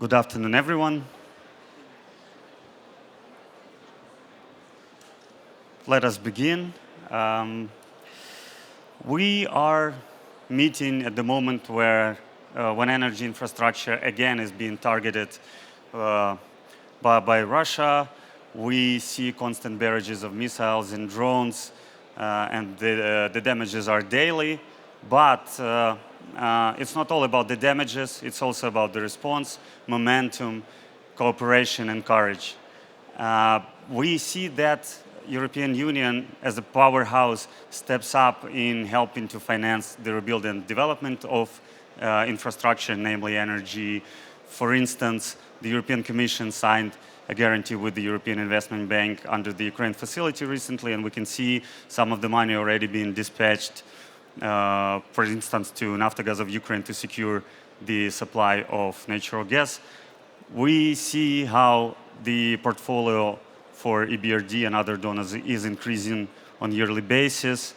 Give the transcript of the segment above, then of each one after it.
Good afternoon, everyone. Let us begin. We are meeting at the moment when energy infrastructure again is being targeted by Russia. We see constant barrages of missiles and drones, and the damages are daily. But it's not all about the damages, it's also about the response, momentum, cooperation, and courage. We see that European Union as a powerhouse steps up in helping to finance the rebuild and development of infrastructure, namely energy. For instance, the European Commission signed a guarantee with the European Investment Bank under the Ukraine facility recently, and we can see some of the money already being dispatched, for instance, to Naftogaz of Ukraine to secure the supply of natural gas. We see how the portfolio for EBRD and other donors is increasing on a yearly basis.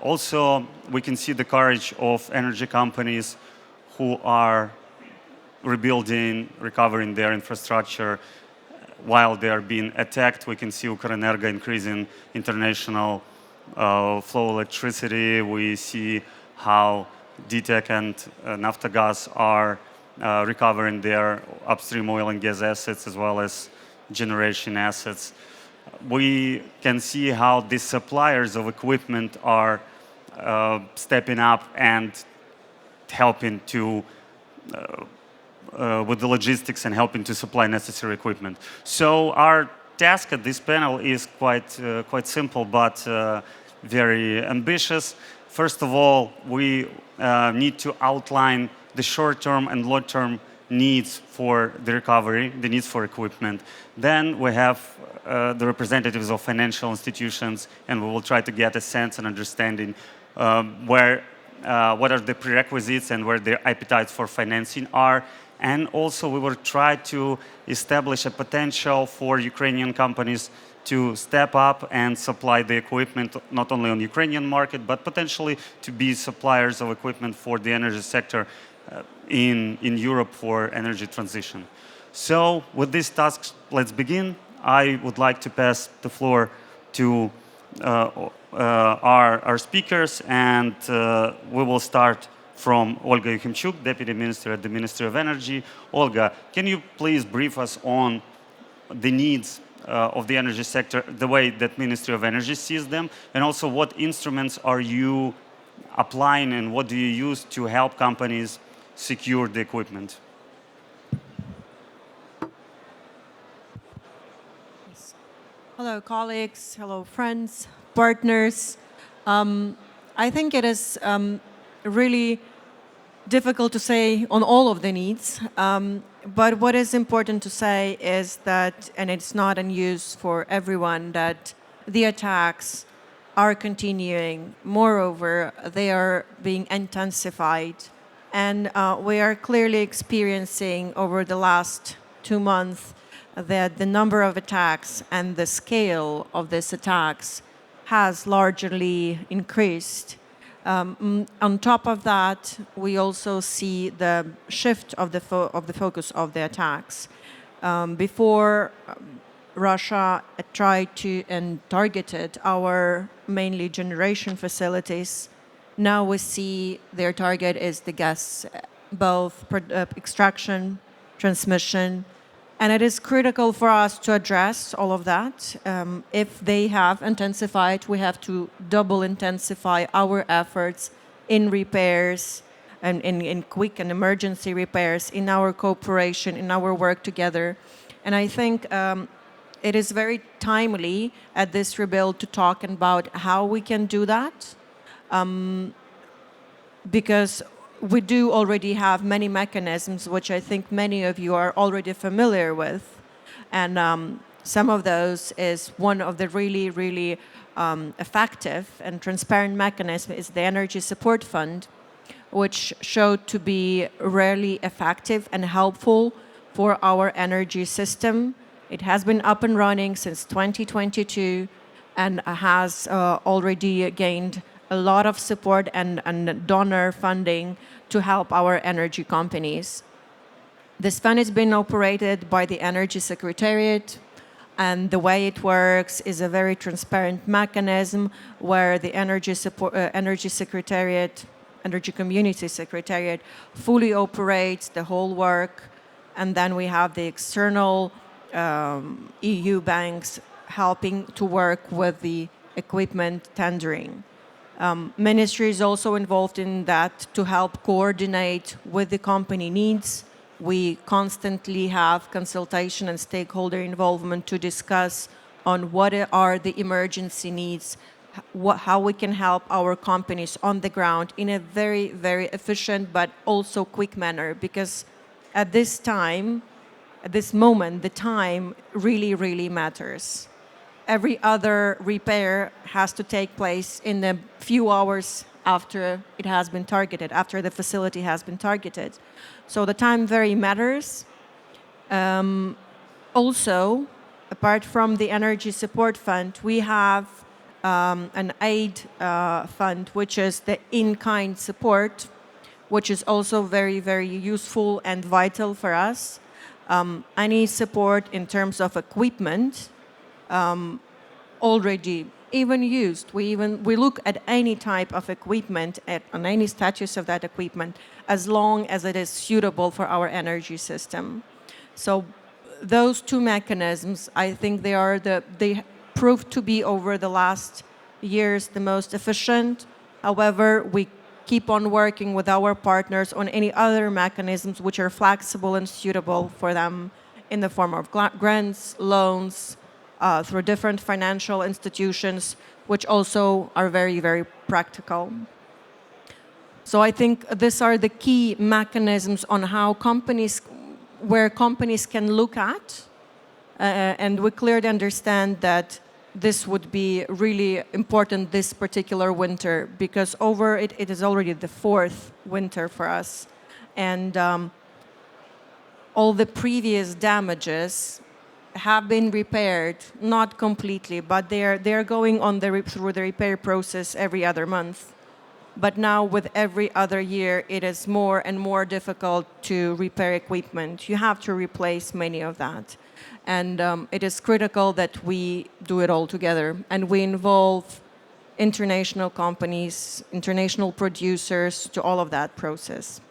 Also, we can see the courage of energy companies who are rebuilding, recovering their infrastructure while they are being attacked. We can see UKRAINIan increasing international flow of electricity. We see how DTEC and Naftogaz are recovering their upstream oil and gas assets as well as generation assets. We can see how the suppliers of equipment are stepping up and helping to with the logistics and helping to supply necessary equipment. So our task at this panel is quite simple, but very ambitious. First of all, we need to outline the short-term and long-term needs for the recovery, the needs for equipment. Then we have the representatives of financial institutions, and we will try to get a sense and understanding what are the prerequisites and where their appetites for financing are. And also we will try to establish a potential for Ukrainian companies to step up and supply the equipment not only on the Ukrainian market, but potentially to be suppliers of equipment for the energy sector in Europe for energy transition. So with this task, let's begin. I would like to pass the floor to our speakers, and we will start from Olga Yukhimchuk, Deputy Minister at the Ministry of Energy. Olga, can you please brief us on the needs of the energy sector, the way that Ministry of Energy sees them, and also what instruments are you applying and what do you use to help companies secure the equipment? Hello, colleagues. Hello, friends, partners. I think it is really difficult to say on all of the needs, but what is important to say is that, and it's not in use for everyone, that the attacks are continuing. Moreover, they are being intensified. And we are clearly experiencing over the last 2 months that the number of attacks and the scale of these attacks has largely increased. On top of that, we also see the shift of the focus of the attacks. Before, Russia tried to and targeted our mainly generation facilities. Now we see their target is the gas, both extraction, transmission, and it is critical for us to address all of that. If they have intensified, we have to double intensify our efforts in repairs and in quick and emergency repairs, in our cooperation, in our work together. And I think it is very timely at this rebuild to talk about how we can do that. Because we do already have many mechanisms, which I think many of you are already familiar with. And some of those is one of the really effective and transparent mechanisms is the Energy Support Fund, which showed to be really effective and helpful for our energy system. It has been up and running since 2022 and has already gained a lot of support and donor funding to help our energy companies. This fund is being operated by the Energy Secretariat, and the way it works is a very transparent mechanism where the Energy Secretariat, Energy Community Secretariat fully operates the whole work, and then we have the external EU banks helping to work with the equipment tendering. Ministry is also involved in that to help coordinate with the company needs. We constantly have consultation and stakeholder involvement to discuss on what are the emergency needs, how we can help our companies on the ground in a very, very efficient but also quick manner. Because at this time, at this moment, the time really, really matters. Every other repair has to take place in a few hours after it has been targeted, after the facility has been targeted. So the time very matters. Also, apart from the Energy Support Fund, we have an aid fund, which is the in-kind support, which is also very, very useful and vital for us. Any support in terms of equipment already even used. We look at any type of equipment, on any status of that equipment, as long as it is suitable for our energy system. So those two mechanisms, I think they proved to be over the last years the most efficient. However, we keep on working with our partners on any other mechanisms which are flexible and suitable for them in the form of grants, loans, through different financial institutions, which also are very, very practical. So I think these are the key mechanisms on how where companies can look at, and we clearly understand that this would be really important this particular winter, because it is already the fourth winter for us. And all the previous damages have been repaired, not completely, but they're going on through the repair process every other month. But now with every other year, it is more and more difficult to repair equipment. You have to replace many of that. And it is critical that we do it all together. And we involve international companies, international producers to all of that process.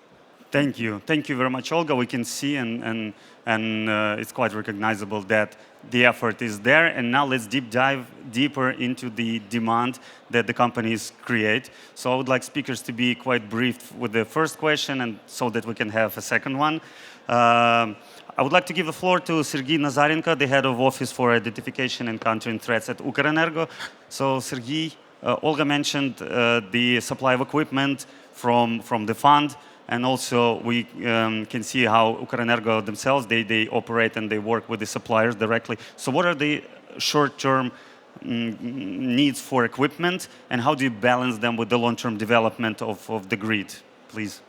Thank you. Thank you very much, Olga. We can see and it's quite recognizable that the effort is there. And now let's dive deeper into the demand that the companies create. So I would like speakers to be quite brief with the first question, and so that we can have a second one. I would like to give the floor to Sergei Nazarenko, the head of Office for Identification and Countering Threats at UKRENERGO. So Sergei, Olga mentioned the supply of equipment from the fund. And also, we can see how UKRENERGO themselves, they operate and they work with the suppliers directly. So what are the short-term needs for equipment, and how do you balance them with the long-term development of the grid, please?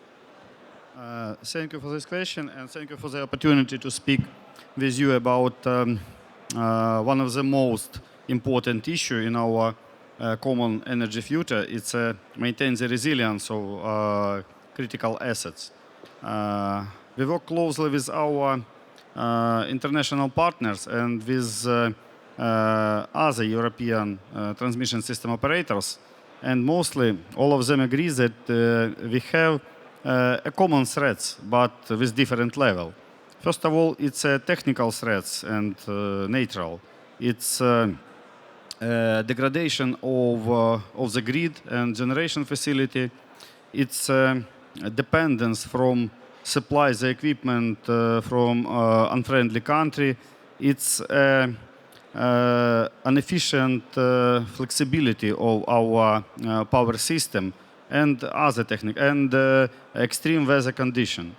Thank you for this question, and thank you for the opportunity to speak with you about one of the most important issues in our common energy future. It's maintain the resilience of critical assets. We work closely with our international partners and with other European transmission system operators, and mostly all of them agree that we have a common threats, but with different level. First of all, it's technical threats and natural. It's degradation of the grid and generation facility. It's dependence from supply the equipment from unfriendly country. It's inefficient flexibility of our power system and other technique and extreme weather condition.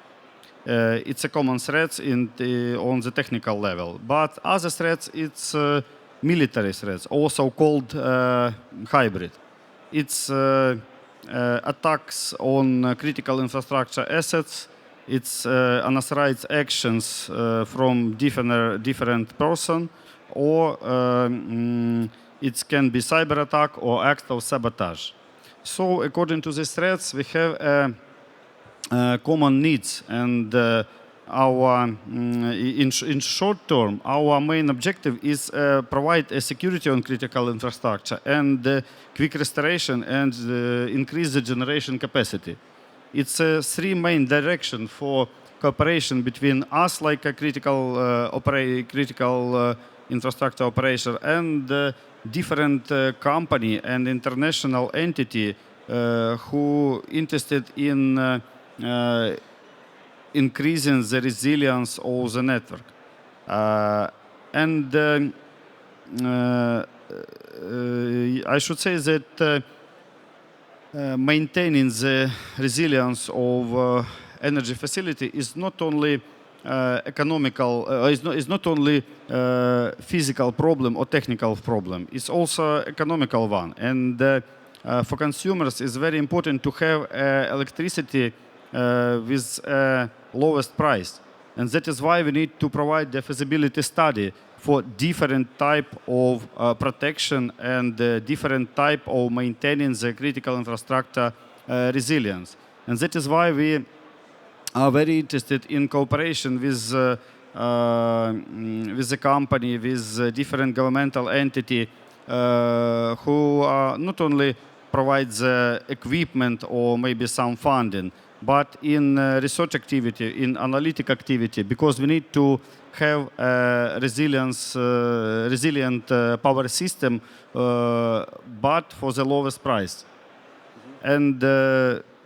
It's a common threats on the technical level, but other threats it's military threats, also called hybrid. It's attacks on critical infrastructure assets. It's unauthorized actions from different person, or it can be cyber attack or act of sabotage. So according to these threats, we have common needs, and in short term, our main objective is provide a security on critical infrastructure and quick restoration and increase the generation capacity. It's three main direction for cooperation between us, like a critical infrastructure operator, and different company and international entity who interested in increasing the resilience of the network. I should say that maintaining the resilience of energy facility is not only economical, is not only physical problem or technical problem. It's also economical one. And for consumers, it's very important to have electricity with lowest price. And that is why we need to provide the feasibility study for different type of protection and different type of maintaining the critical infrastructure resilience. And that is why we are very interested in cooperation with the company, with different governmental entity who not only provide the equipment or maybe some funding, but in research activity, in analytic activity, because we need to have a resilient power system, but for the lowest price. And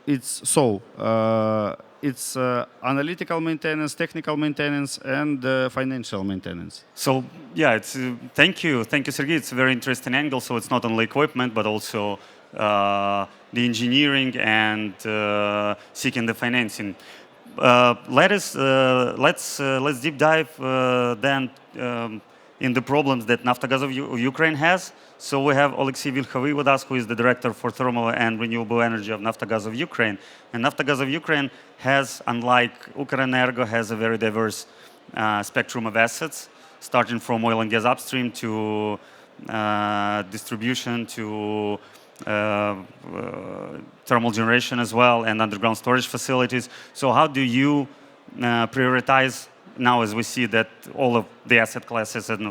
it's so. It's analytical maintenance, technical maintenance, and financial maintenance. So yeah, it's thank you, Sergey. It's a very interesting angle. So it's not only equipment, but also the engineering and seeking the financing. Let's deep dive then in the problems that Naftogaz of Ukraine has. So we have Alexey Vilkhovy with us, who is the director for thermal and renewable energy of Naftogaz of Ukraine. And Naftogaz of Ukraine has, unlike Ukrenergo, has a very diverse spectrum of assets, starting from oil and gas upstream to distribution to thermal generation as well, and underground storage facilities. So how do you prioritize now, as we see that all of the asset classes and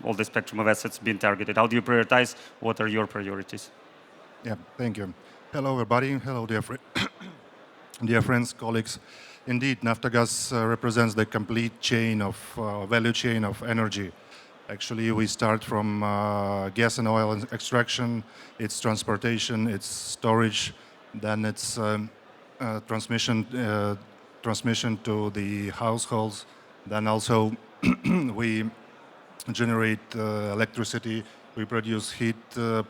all the spectrum of assets being targeted? How do you prioritize? What are your priorities? Yeah, thank you. Hello, everybody. Hello, dear, dear friends, colleagues. Indeed, Naftogaz represents the complete chain of value chain of energy. Actually, we start from gas and oil extraction, its transportation, its storage, then its transmission to the households. Then also we generate electricity. We produce heat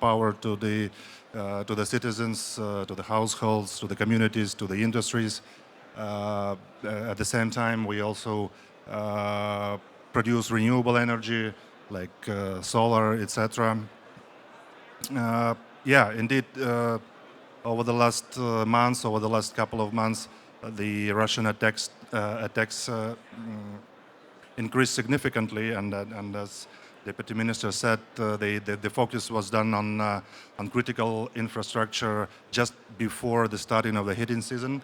power to the citizens, to the households, to the communities, to the industries. At the same time, we also produce renewable energy like solar, etc. Yeah, indeed, over the last months, over the last couple of months, the Russian attacks increased significantly, and as Deputy Minister said, the focus was done on critical infrastructure just before the starting of the heating season.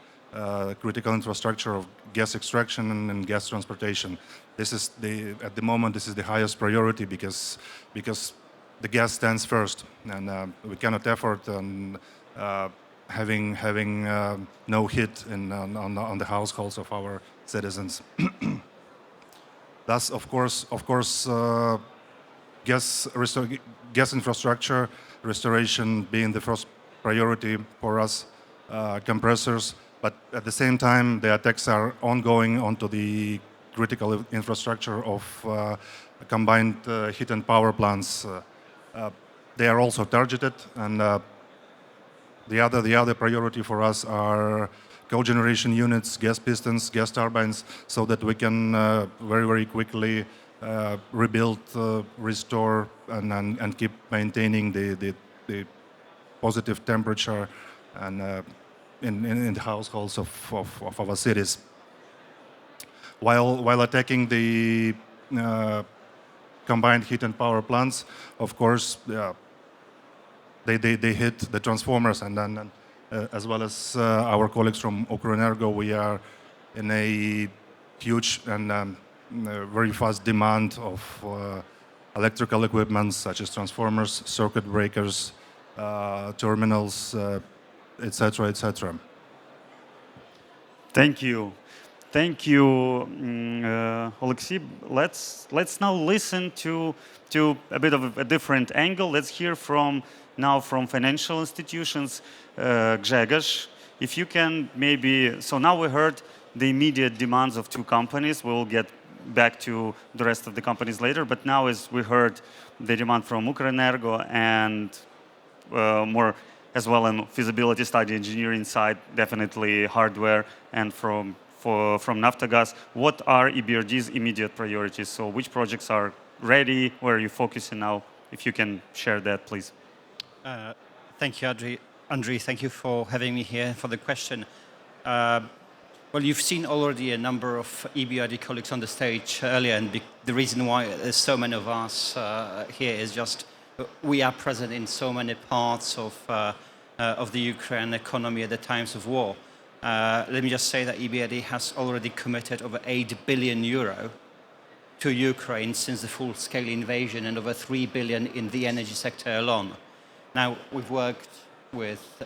Critical infrastructure of gas extraction and gas transportation. This is at the moment this is the highest priority because the gas stands first, and we cannot afford on having no hit on the households of our citizens. Thus, of course, gas infrastructure restoration being the first priority for us, compressors. But at the same time, the attacks are ongoing onto the critical infrastructure of combined heat and power plants. They are also targeted, and the other priority for us are cogeneration units, gas pistons, gas turbines, so that we can very quickly rebuild, restore, and keep maintaining the positive temperature and in the households of our cities. While attacking the combined heat and power plants, of course, they hit the transformers, and then as well as our colleagues from UKRAINIAN, we are in a huge and very fast demand of electrical equipment such as transformers, circuit breakers, terminals, etc., etc. Thank you. Thank you, Alexei. Let's now listen to a bit of a different angle. Let's hear from financial institutions. Grzegorz, if you can maybe, so now we heard the immediate demands of two companies. We'll get back to the rest of the companies later, but now as we heard the demand from Ukrenergo and more as well in feasibility study engineering side, definitely hardware, and from Naftogaz, what are EBRD's immediate priorities? So which projects are ready? Where are you focusing now? If you can share that, please. Thank you, Andriy. Thank you for having me here for the question. Well, you've seen already a number of EBRD colleagues on the stage earlier, and the reason why there's so many of us here is just we are present in so many parts of the Ukraine economy at the times of war. Let me just say that EBRD has already committed over 8 billion euro to Ukraine since the full-scale invasion, and over 3 billion in the energy sector alone. Now, we've worked with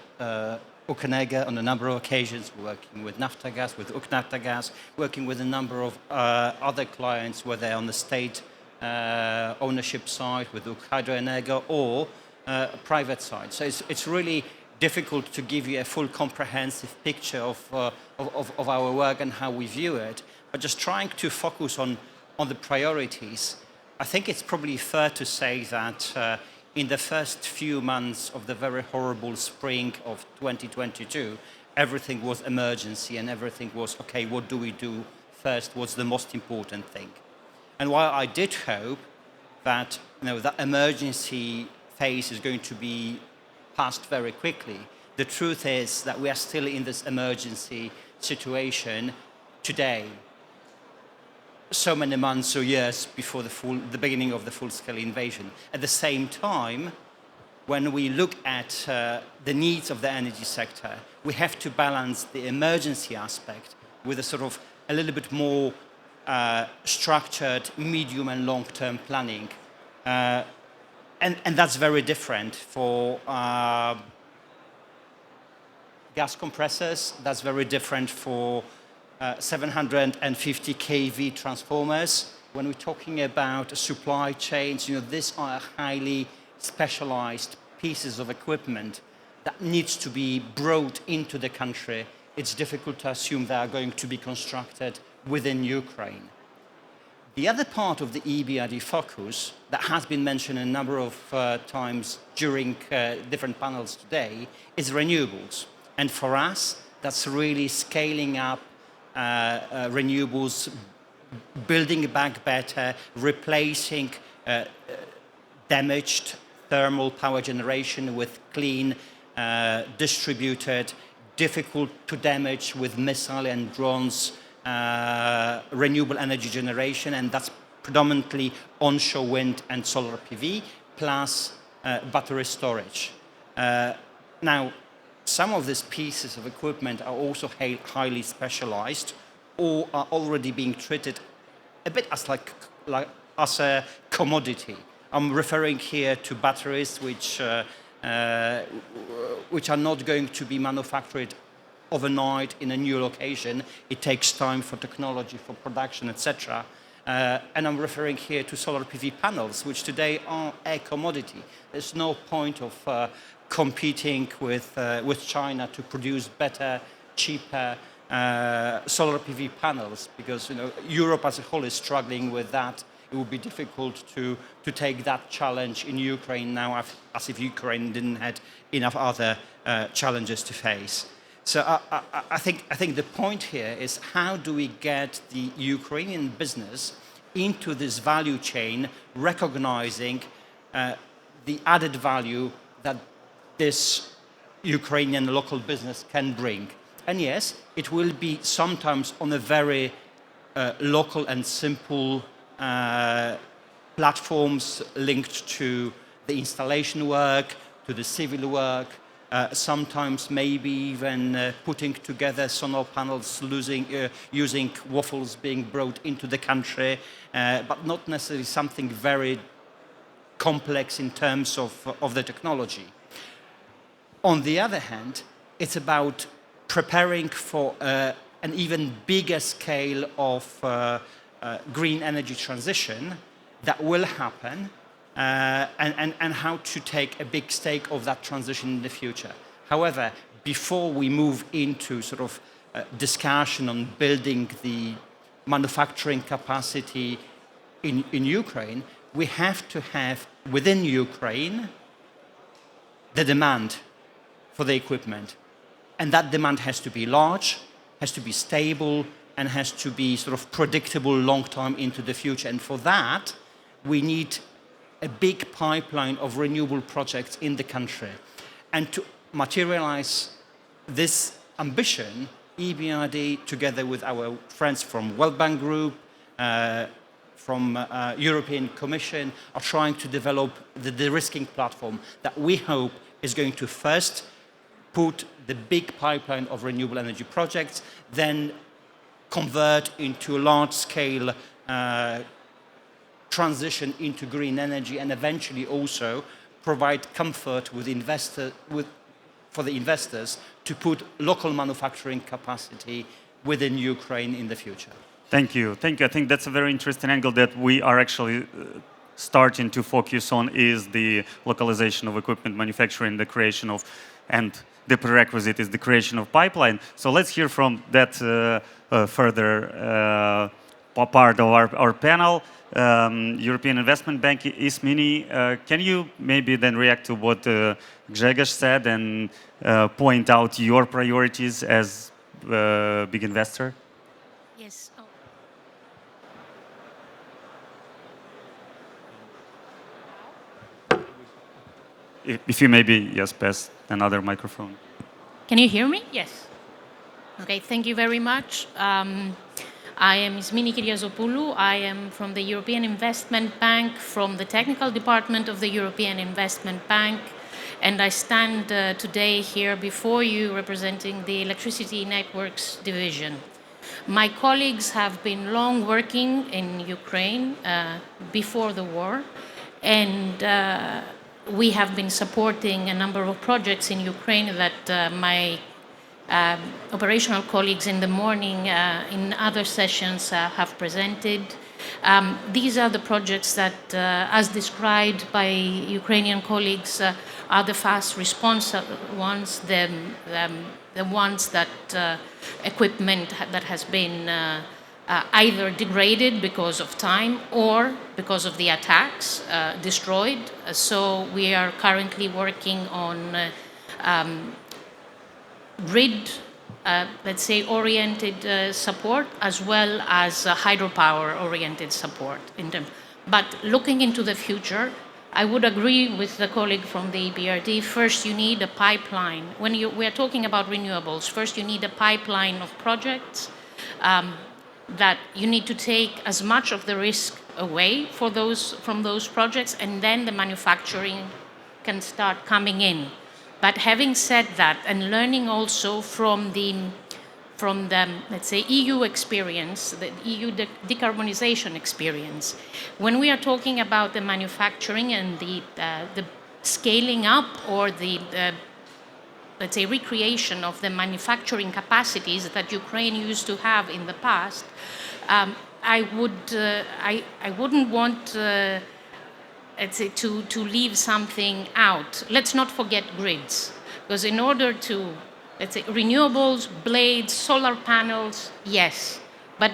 Ukrenergo on a number of occasions. We're working with Naftogaz, with Uknaftogaz, working with a number of other clients, whether on the state ownership side, with UKRAINIAN, or private side. So it's really difficult to give you a full comprehensive picture of our work and how we view it, but just trying to focus on the priorities. I think it's probably fair to say that in the first few months of the very horrible spring of 2022, everything was emergency and everything was, okay, what do we do first? What's the most important thing? And while I did hope that that emergency phase is going to be passed very quickly, the truth is that we are still in this emergency situation today, so many months or years before the beginning of the full-scale invasion. At the same time, when we look at the needs of the energy sector, we have to balance the emergency aspect with a sort of a little bit more structured medium and long-term planning. And that's very different for gas compressors. That's very different for 750 kV transformers. When we're talking about supply chains, these are highly specialized pieces of equipment that needs to be brought into the country. It's difficult to assume they are going to be constructed within Ukraine. The other part of the EBRD focus that has been mentioned a number of times during different panels today is renewables. And for us, that's really scaling up renewables, building back better, replacing damaged thermal power generation with clean, distributed, difficult to damage with missile and drones, renewable energy generation, and that's predominantly onshore wind and solar PV, plus battery storage. Now, some of these pieces of equipment are also highly specialized or are already being treated a bit as a commodity. I'm referring here to batteries which are not going to be manufactured overnight in a new location. It takes time for technology, for production, etc. And I'm referring here to solar PV panels, which today are a commodity. There's no point of competing with China to produce better, cheaper solar PV panels, because Europe as a whole is struggling with that. It would be difficult to take that challenge in Ukraine now, as if Ukraine didn't have enough other challenges to face. So I think the point here is, how do we get the Ukrainian business into this value chain, recognizing the added value that this Ukrainian local business can bring. And yes, it will be sometimes on a very local and simple platforms linked to the installation work, to the civil work, sometimes maybe even putting together solar panels using waffles being brought into the country, but not necessarily something very complex in terms of the technology. On the other hand, it's about preparing for an even bigger scale of green energy transition that will happen, and how to take a big stake of that transition in the future. However, before we move into sort of discussion on building the manufacturing capacity in Ukraine, we have to have within Ukraine the demand for the equipment. And that demand has to be large, has to be stable, and has to be sort of predictable long term into the future. And for that, we need a big pipeline of renewable projects in the country. And to materialize this ambition, EBRD, together with our friends from World Bank Group, from European Commission, are trying to develop the de-risking platform that we hope is going to first put the big pipeline of renewable energy projects, then convert into large-scale transition into green energy, and eventually also provide comfort for the investors to put local manufacturing capacity within Ukraine in the future. Thank you. Thank you. I think that's a very interesting angle that we are actually starting to focus on, is the localization of equipment manufacturing, the creation of, and the prerequisite is the creation of pipeline. So let's hear from that further part of our panel. European Investment Bank, Ismini, can you maybe then react to what Grzegorz said and point out your priorities as a big investor? Yes. Oh. If you maybe, yes, pass another microphone. Can you hear me? Yes. Okay, thank you very much. I am Ismini Kyriazopoulou. I am from the European Investment Bank, from the technical department of the European Investment Bank, and I stand today here before you representing the Electricity Networks Division. My colleagues have been long working in Ukraine before the war, and we have been supporting a number of projects in Ukraine that my operational colleagues in the morning in other sessions have presented. These are the projects that, as described by Ukrainian colleagues, are the fast response ones, the ones that equipment that has been either degraded because of time or because of the attacks, destroyed. So we are currently working on grid, let's say, oriented support, as well as hydropower-oriented support. But looking into the future, I would agree with the colleague from the EBRD. First, you need a pipeline. When we are talking about renewables, first you need a pipeline of projects that you need to take as much of the risk away from those projects, and then the manufacturing can start coming in. But having said that, and learning also from the let's say, EU experience, the EU decarbonization experience, when we are talking about the manufacturing and the scaling up or the let's say, recreation of the manufacturing capacities that Ukraine used to have in the past, I wouldn't want let's say, to leave something out. Let's not forget grids, because in order to, let's say, renewables, blades, solar panels, yes, but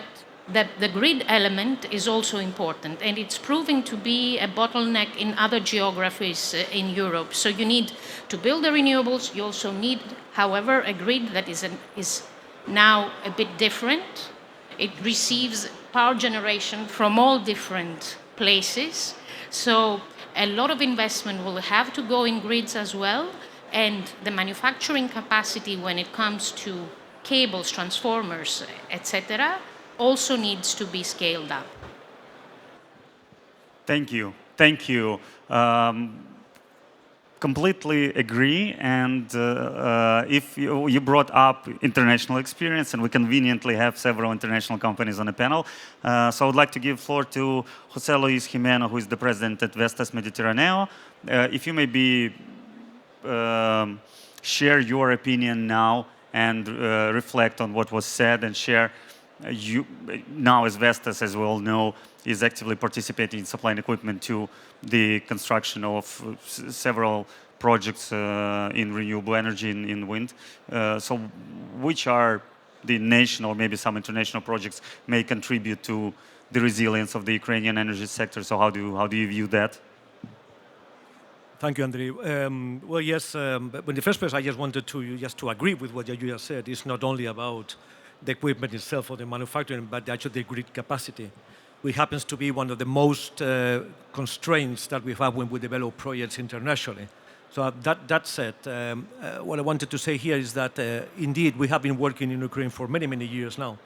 the grid element is also important, and it's proving to be a bottleneck in other geographies in Europe. So you need to build the renewables. You also need, however, a grid that is now a bit different. It receives power generation from all different places. So a lot of investment will have to go in grids as well, and the manufacturing capacity when it comes to cables, transformers, etc., also needs to be scaled up. Thank you. Thank you. completely agree. And if you brought up international experience, and we conveniently have several international companies on the panel, so I would like to give floor to José Luis Jimeno, who is the president at Vestas Mediterraneo. If you maybe share your opinion now and reflect on what was said and share. You now, as Vestas, as we all know, is actively participating in supplying equipment to the construction of several projects in renewable energy in wind. So which are the national, maybe some international projects may contribute to the resilience of the Ukrainian energy sector? So how do you view that? Thank you, Andrei. Well, yes, but in the first place, I just wanted to agree with what you just said. It's not only about the equipment itself or the manufacturing, but actually the grid capacity, which happens to be one of the most constraints that we have when we develop projects internationally. So that said, what I wanted to say here is that indeed we have been working in Ukraine for many, many years now.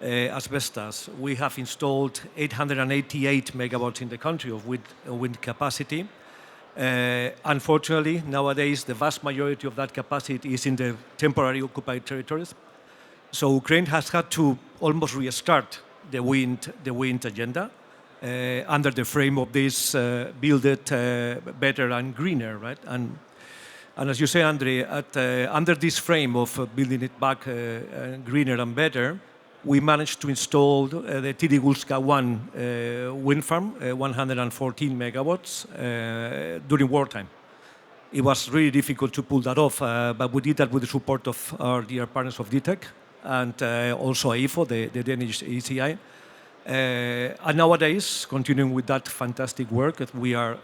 As Vestas, we have installed 888 megawatts in the country of wind capacity. Unfortunately, nowadays, the vast majority of that capacity is in the temporary occupied territories. So Ukraine has had to almost restart the wind agenda under the frame of this build it better and greener, right? And as you say, Andrei, under this frame of building it back greener and better, we managed to install the Tirigulska 1 wind farm, 114 megawatts, during wartime. It was really difficult to pull that off, but we did that with the support of our dear partners of DTEC and also AIFO, the Danish ECI. And nowadays, continuing with that fantastic work that we are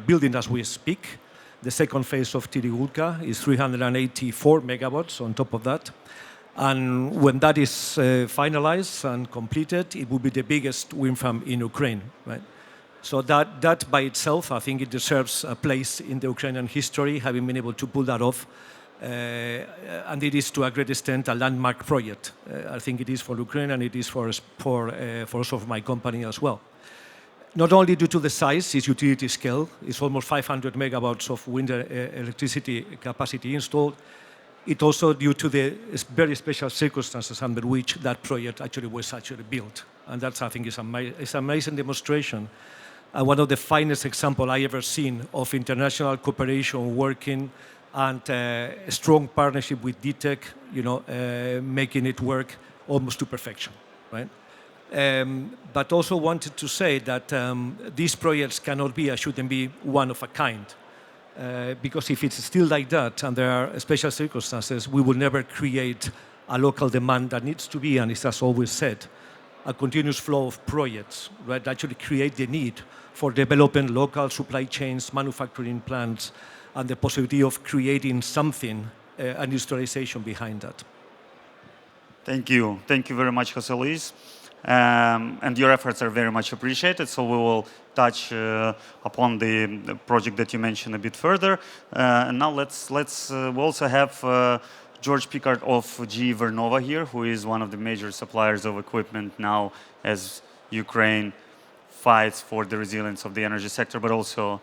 building as we speak, the second phase of Tirigulka is 384 megawatts on top of that. And when that is finalized and completed, it will be the biggest wind farm in Ukraine, right? So that by itself, I think it deserves a place in the Ukrainian history, having been able to pull that off. And it is to a great extent a landmark project. I think it is for Ukraine and it is for also for my company as well. Not only due to the size, its utility scale, it's almost 500 megawatts of wind electricity capacity installed. It also due to the very special circumstances under which that project actually was built. And that's, I think, is an amazing demonstration. One of the finest examples I ever seen of international cooperation working and a strong partnership with DTEC, making it work almost to perfection, right? But also wanted to say that these projects cannot be, shouldn't be one of a kind. Because if it's still like that and there are special circumstances, we will never create a local demand that needs to be, and it has always said, a continuous flow of projects, right? That actually create the need for developing local supply chains, manufacturing plants, and the possibility of creating something, an industrialization behind that. Thank you. Thank you very much, José Luis. And your efforts are very much appreciated. So we will touch upon the project that you mentioned a bit further. And now let's we also have George Pickard of GE Vernova here, who is one of the major suppliers of equipment now as Ukraine fights for the resilience of the energy sector, but also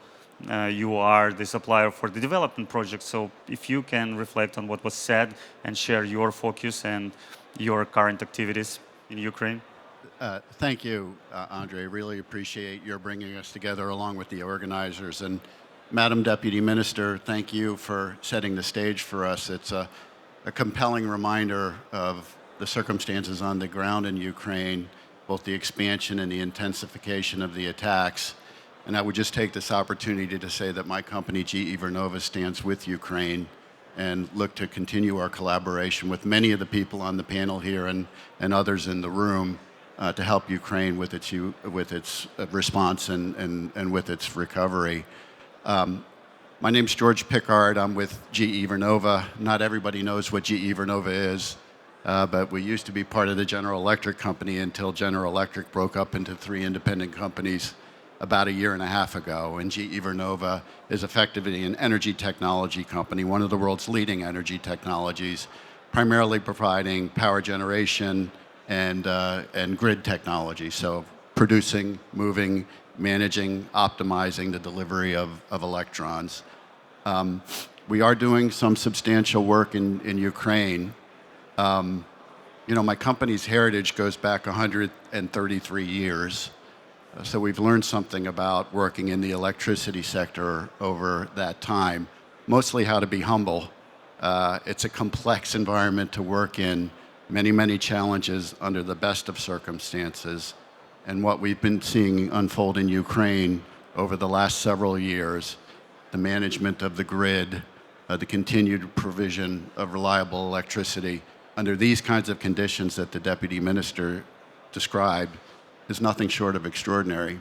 you are the supplier for the development project. So if you can reflect on what was said and share your focus and your current activities in Ukraine. Thank you, Andrei. Really appreciate your bringing us together along with the organizers. And Madam Deputy Minister, thank you for setting the stage for us. It's a compelling reminder of the circumstances on the ground in Ukraine, both the expansion and the intensification of the attacks. And I would just take this opportunity to say that my company, GE Vernova, stands with Ukraine and look to continue our collaboration with many of the people on the panel here and others in the room to help Ukraine with its response and with its recovery. My name's George Pickard. I'm with GE Vernova. Not everybody knows what GE Vernova is, but we used to be part of the General Electric company until General Electric broke up into 3 independent companies about 1.5 years ago. And GE Vernova is effectively an energy technology company, one of the world's leading energy technologies, primarily providing power generation and grid technology. So producing, moving, managing, optimizing the delivery of electrons. We are doing some substantial work in Ukraine. You know, my company's heritage goes back 133 years. So we've learned something about working in the electricity sector over that time, mostly how to be humble. It's a complex environment to work in, many, many challenges under the best of circumstances. And what we've been seeing unfold in Ukraine over the last several years, the management of the grid, the continued provision of reliable electricity under these kinds of conditions that the Deputy Minister described is nothing short of extraordinary.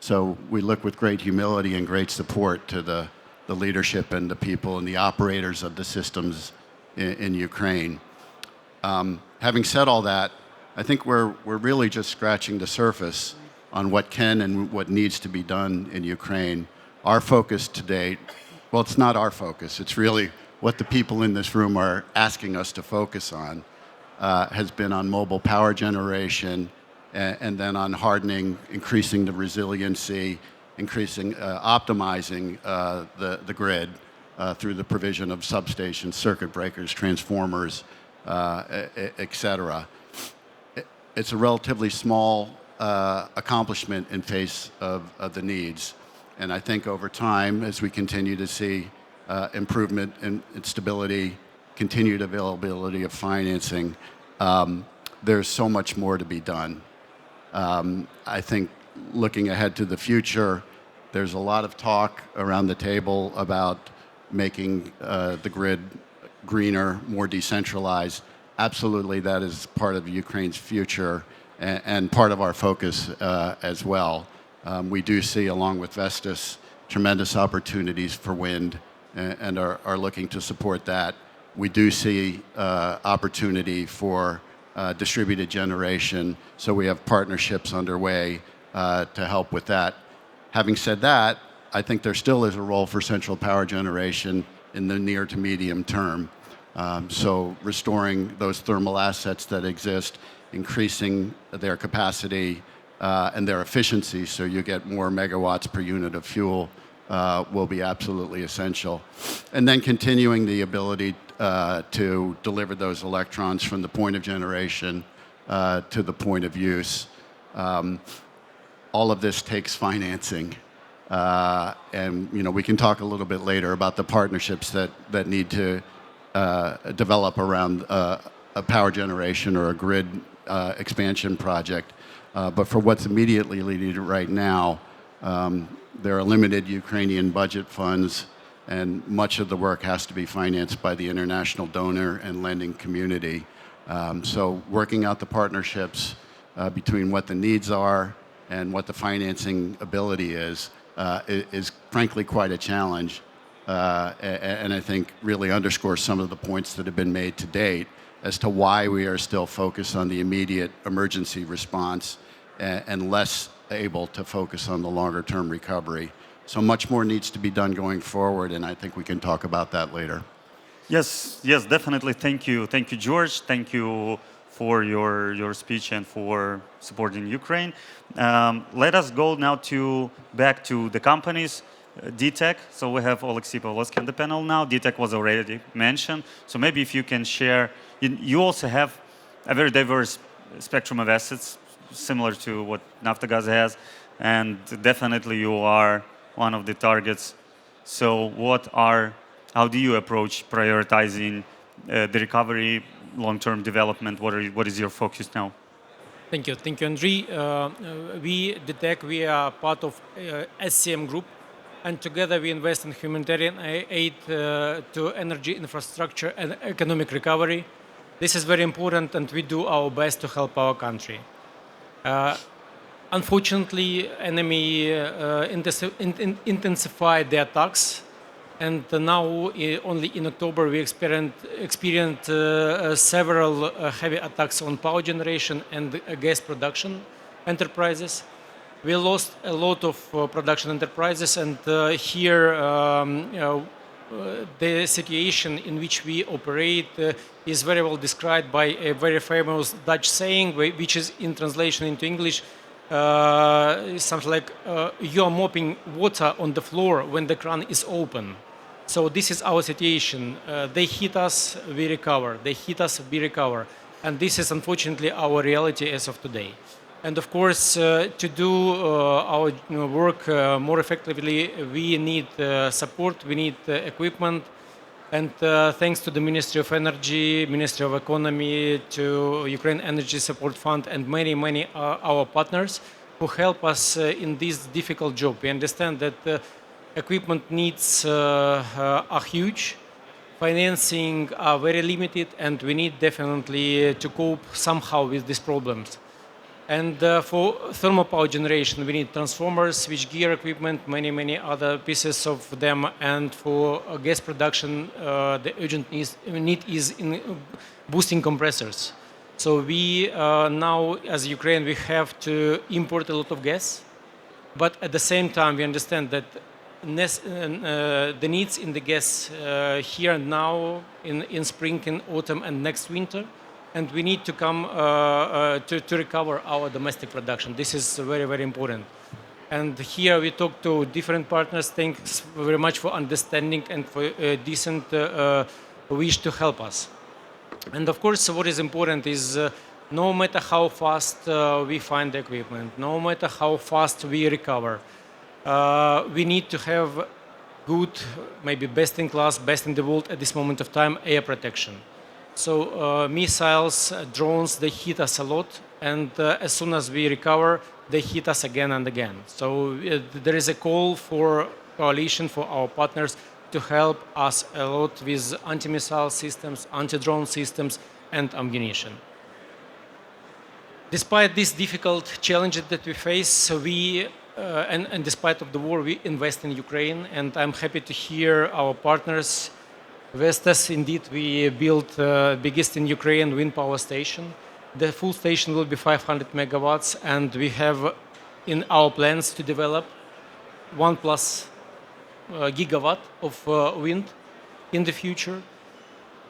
So we look with great humility and great support to the leadership and the people and the operators of the systems in Ukraine. Having said all that, I think we're really just scratching the surface on what can and what needs to be done in Ukraine. Our focus to date, well, it's not our focus, it's really what the people in this room are asking us to focus on, has been on mobile power generation and then on hardening, increasing the resiliency, optimizing the grid through the provision of substations, circuit breakers, transformers, et cetera. It's a relatively small accomplishment in face of the needs. And I think over time, as we continue to see improvement in stability, continued availability of financing, there's so much more to be done. I think looking ahead to the future, there's a lot of talk around the table about making the grid greener, more decentralized. Absolutely, that is part of Ukraine's future and part of our focus as well. We do see, along with Vestas, tremendous opportunities for wind and are looking to support that. We do see opportunity for distributed generation, so we have partnerships underway to help with that. Having said that, I think there still is a role for central power generation in the near to medium term. So restoring those thermal assets that exist, increasing their capacity and their efficiency so you get more megawatts per unit of fuel will be absolutely essential. And then continuing the ability to deliver those electrons from the point of generation to the point of use. All of this takes financing. And you know, we can talk a little bit later about the partnerships that need to develop around a power generation or a grid expansion project. But for what's immediately needed right now, there are limited Ukrainian budget funds, and much of the work has to be financed by the international donor and lending community. So working out the partnerships between what the needs are and what the financing ability is frankly quite a challenge. And I think really underscores some of the points that have been made to date as to why we are still focused on the immediate emergency response and less able to focus on the longer term recovery. So much more needs to be done going forward, and I think we can talk about that later. Yes, definitely. Thank you, George. Thank you for your speech and for supporting Ukraine. Let us go now back to the companies. DTEC, so we have Oleksiy Pavlovsky on the panel now. DTEC was already mentioned. So maybe if you can share, you also have a very diverse spectrum of assets, similar to what Naftogaz has, and definitely you are one of the targets. So how do you approach prioritizing the recovery, long-term development? What is your focus now? Thank you, Andrei. We, DTEC, we are part of SCM Group, and together we invest in humanitarian aid to energy infrastructure and economic recovery. This is very important, and we do our best to help our country. Unfortunately, enemy intensified the attacks, and now only in October we experienced several heavy attacks on power generation and gas production enterprises. We lost a lot of production enterprises, and here the situation in which we operate is very well described by a very famous Dutch saying, which is in translation into English, something like, you are mopping water on the floor when the crane is open. So this is our situation. They hit us, we recover. They hit us, we recover. And this is unfortunately our reality as of today. And of course, to do our work more effectively, we need support, we need equipment. And thanks to the Ministry of Energy, Ministry of Economy, to Ukraine Energy Support Fund, and many, many our partners who help us in this difficult job. We understand that equipment needs are huge, financing are very limited, and we need definitely to cope somehow with these problems. And for thermal power generation, we need transformers, switchgear equipment, many, many other pieces of them. And for gas production, the urgent need is in boosting compressors. So we now, as Ukraine, we have to import a lot of gas. But at the same time, we understand that the needs in the gas here and now, in spring, in autumn, and next winter, and we need to come to recover our domestic production. This is very, very important. And here we talk to different partners. Thanks very much for understanding and for a decent wish to help us. And of course, what is important is no matter how fast we find the equipment, no matter how fast we recover, we need to have good, maybe best in class, best in the world at this moment of time, air protection. So missiles, drones, they hit us a lot, and as soon as we recover, they hit us again and again. So there is a call for coalition, for our partners, to help us a lot with anti-missile systems, anti-drone systems, and ammunition. Despite these difficult challenges that we face, and despite of the war, we invest in Ukraine, and I'm happy to hear our partners. Vestas, indeed, we built the biggest in Ukraine wind power station. The full station will be 500 megawatts, and we have in our plans to develop 1+ gigawatt of wind in the future.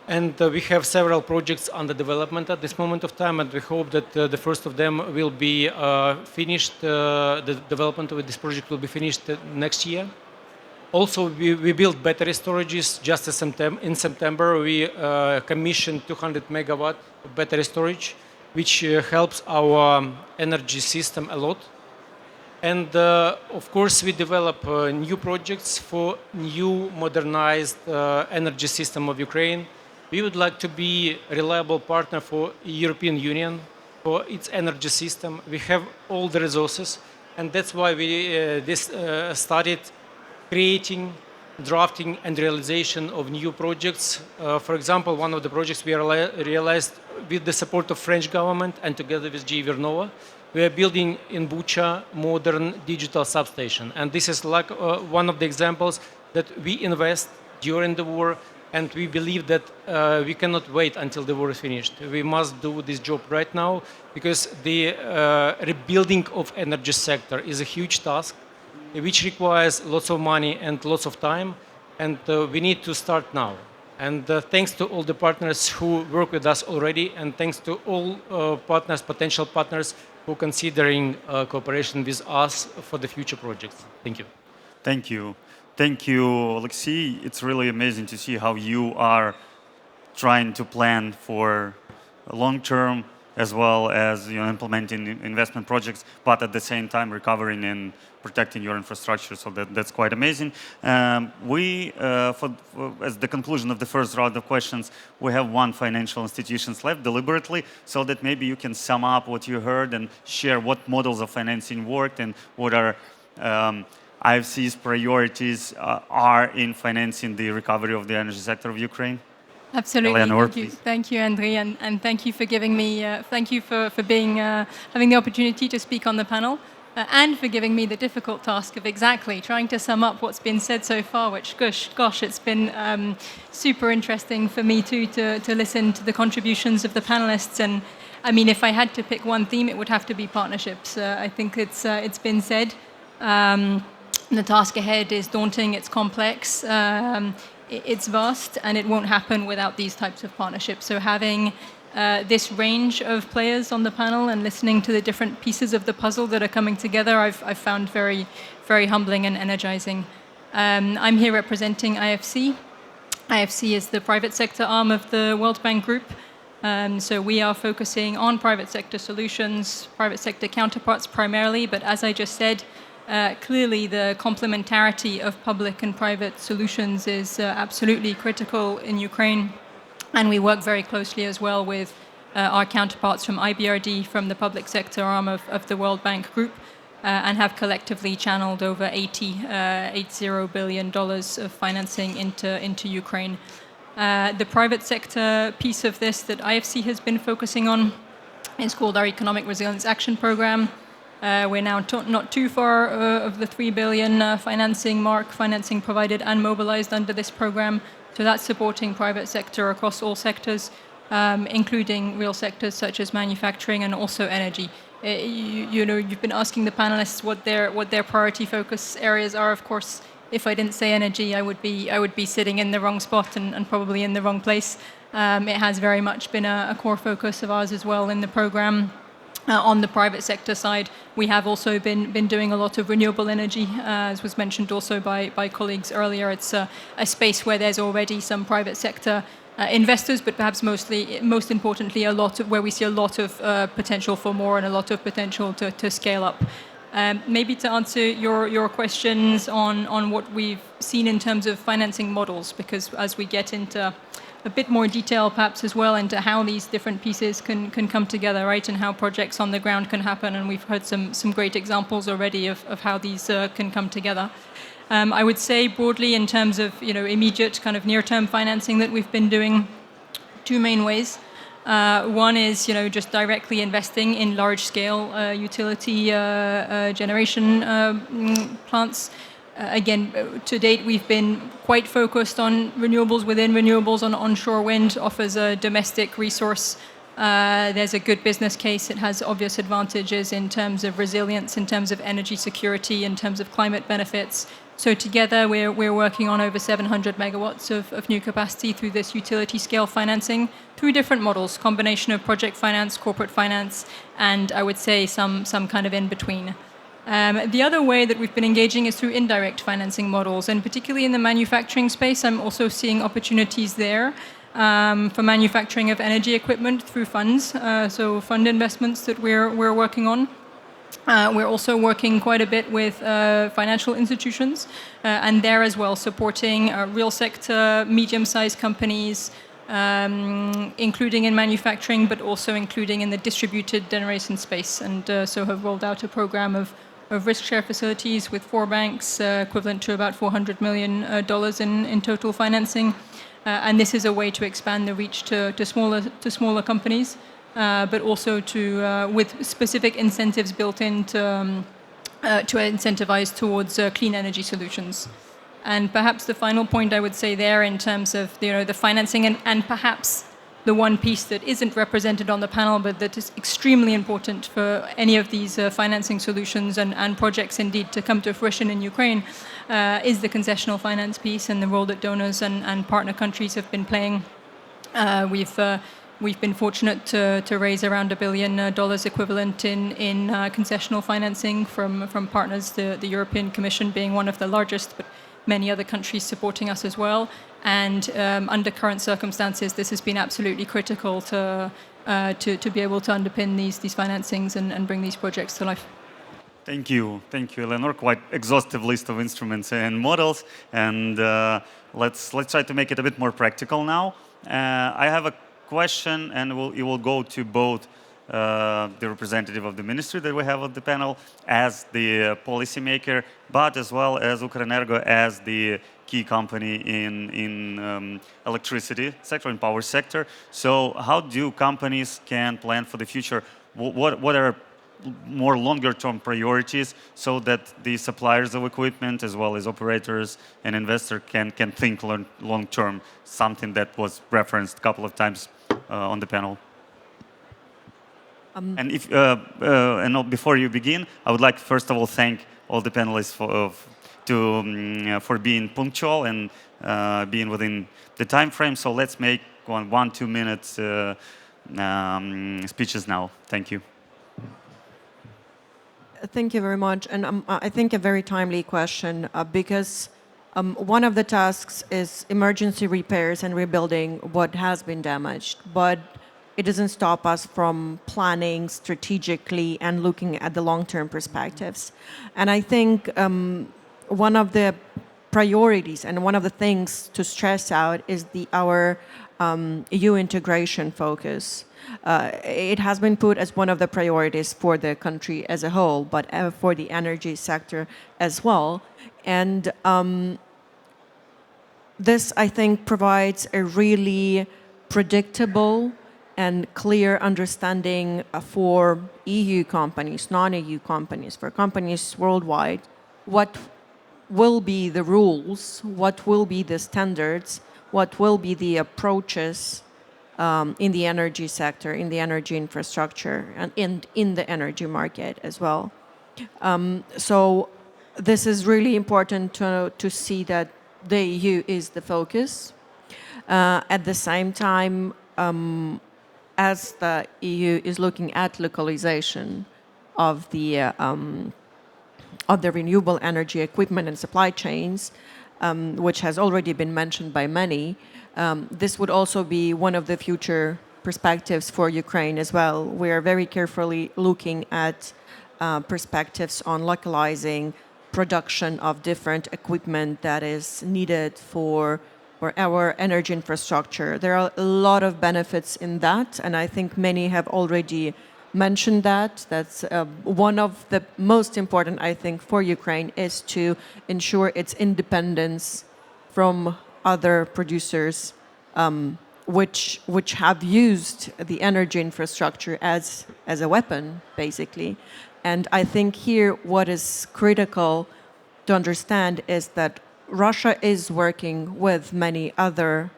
And we have several projects under development at this moment of time, and we hope that the first of them will be finished. The development of this project will be finished next year. Also, we built battery storages. Just in September, we commissioned 200 megawatt battery storage, which helps our energy system a lot. And of course, we develop new projects for new modernized energy system of Ukraine. We would like to be a reliable partner for European Union, for its energy system. We have all the resources, and that's why we started creating, drafting, and realization of new projects. For example, one of the projects we realized with the support of French government and together with GE Vernova, we are building in Bucha modern digital substation. And this is like one of the examples that we invest during the war, and we believe that we cannot wait until the war is finished. We must do this job right now, because the rebuilding of energy sector is a huge task, which requires lots of money and lots of time, and we need to start now. And thanks to all the partners who work with us already, and thanks to all partners, potential partners, who are considering cooperation with us for the future projects. Thank you. Thank you. Thank you, Alexei. It's really amazing to see how you are trying to plan for long term, as well as implementing investment projects, but at the same time recovering and protecting your infrastructure. So that's quite amazing. As the conclusion of the first round of questions, we have one financial institutions left deliberately, so that maybe you can sum up what you heard and share what models of financing worked and what are IFC's priorities are in financing the recovery of the energy sector of Ukraine. Absolutely. Eleanor, Thank you. please. Thank you, Andriy, and thank you for giving me, thank you for being, having the opportunity to speak on the panel, and for giving me the difficult task of exactly trying to sum up what's been said so far, which, gosh, it's been super interesting for me too to listen to the contributions of the panelists. And I mean, if I had to pick one theme, it would have to be partnerships. I think it's been said. The task ahead is daunting, it's complex. It's vast, and it won't happen without these types of partnerships. So having this range of players on the panel and listening to the different pieces of the puzzle that are coming together, I've found very, very humbling and energizing. I'm here representing IFC. IFC is the private sector arm of the World Bank Group. So we are focusing on private sector solutions, private sector counterparts primarily, but as I just said, clearly the complementarity of public and private solutions is absolutely critical in Ukraine. And we work very closely as well with our counterparts from IBRD, from the public sector arm of the World Bank Group, and have collectively channeled over $80 billion of financing into Ukraine. The private sector piece of this that IFC has been focusing on is called our Economic Resilience Action Program. We're now not too far of the $3 billion financing provided and mobilized under this program. So that's supporting private sector across all sectors, including real sectors such as manufacturing and also energy. You've been asking the panelists what their priority focus areas are. Of course, if I didn't say energy, I would be sitting in the wrong spot and probably in the wrong place. It has very much been a core focus of ours as well in the program. On the private sector side, we have also been doing a lot of renewable energy, as was mentioned also by colleagues earlier. It's a space where there's already some private sector investors, but perhaps most importantly, where we see a lot of potential for more and a lot of potential to scale up. Maybe to answer your questions on what we've seen in terms of financing models, because as we get into a bit more detail perhaps as well into how these different pieces can come together, right, and how projects on the ground can happen, and we've heard some great examples already of how these can come together. I would say broadly in terms of immediate kind of near-term financing that we've been doing, two main ways. One is just directly investing in large-scale utility generation plants. Again, to date, we've been quite focused on renewables within renewables. On onshore wind offers a domestic resource. There's a good business case. It has obvious advantages in terms of resilience, in terms of energy security, in terms of climate benefits. So together, we're working on over 700 megawatts of new capacity through this utility scale financing through different models, combination of project finance, corporate finance, and I would say some kind of in between. The other way that we've been engaging is through indirect financing models, and particularly in the manufacturing space, I'm also seeing opportunities there for manufacturing of energy equipment through funds, so fund investments that we're working on. We're also working quite a bit with financial institutions, and there as well supporting real sector, medium-sized companies, including in manufacturing, but also including in the distributed generation space, and so have rolled out a program of risk share facilities with 4 banks, equivalent to about $400 million in total financing. And this is a way to expand the reach to smaller companies, but also with specific incentives built in to incentivize towards clean energy solutions. And perhaps the final point I would say there in terms of the financing and perhaps the one piece that isn't represented on the panel, but that is extremely important for any of these financing solutions and projects indeed to come to fruition in Ukraine, is the concessional finance piece and the role that donors and partner countries have been playing. We've been fortunate to raise around $1 billion equivalent in concessional financing from partners, the European Commission being one of the largest, but many other countries supporting us as well. And under current circumstances, this has been absolutely critical to be able to underpin these financings and bring these projects to life. Thank you, Eleanor. Quite exhaustive list of instruments and models, and let's try to make it a bit more practical now. I have a question, and it will go to both the representative of the ministry that we have on the panel as the policymaker, but as well as Ukrenergo as the key company in electricity sector and power sector. So how do companies can plan for the future? What are more longer-term priorities so that the suppliers of equipment as well as operators and investors can think long-term, something that was referenced a couple of times on the panel? And before you begin, I would like first of all thank all the panelists for being punctual and being within the time frame. So let's make 1-2 minutes speeches now. Thank you. Thank you very much, and I think a very timely question because One of the tasks is emergency repairs and rebuilding what has been damaged, but it doesn't stop us from planning strategically and looking at the long-term perspectives. And I think one of the priorities and one of the things to stress out is our EU integration focus. It has been put as one of the priorities for the country as a whole, but for the energy sector as well. And this, I think, provides a really predictable and clear understanding for EU companies, non-EU companies, for companies worldwide, what will be the rules, what will be the standards, what will be the approaches in the energy sector, in the energy infrastructure, and in the energy market as well. So this is really important to see that the EU is the focus. At the same time, as the EU is looking at localization of the renewable energy equipment and supply chains, which has already been mentioned by many, this would also be one of the future perspectives for Ukraine as well. We are very carefully looking at perspectives on localizing production of different equipment that is needed for our energy infrastructure. There are a lot of benefits in that, and I think many have already mentioned that. That's one of the most important, I think, for Ukraine is to ensure its independence from other producers which have used the energy infrastructure as a weapon, basically. And I think here what is critical to understand is that Russia is working with many other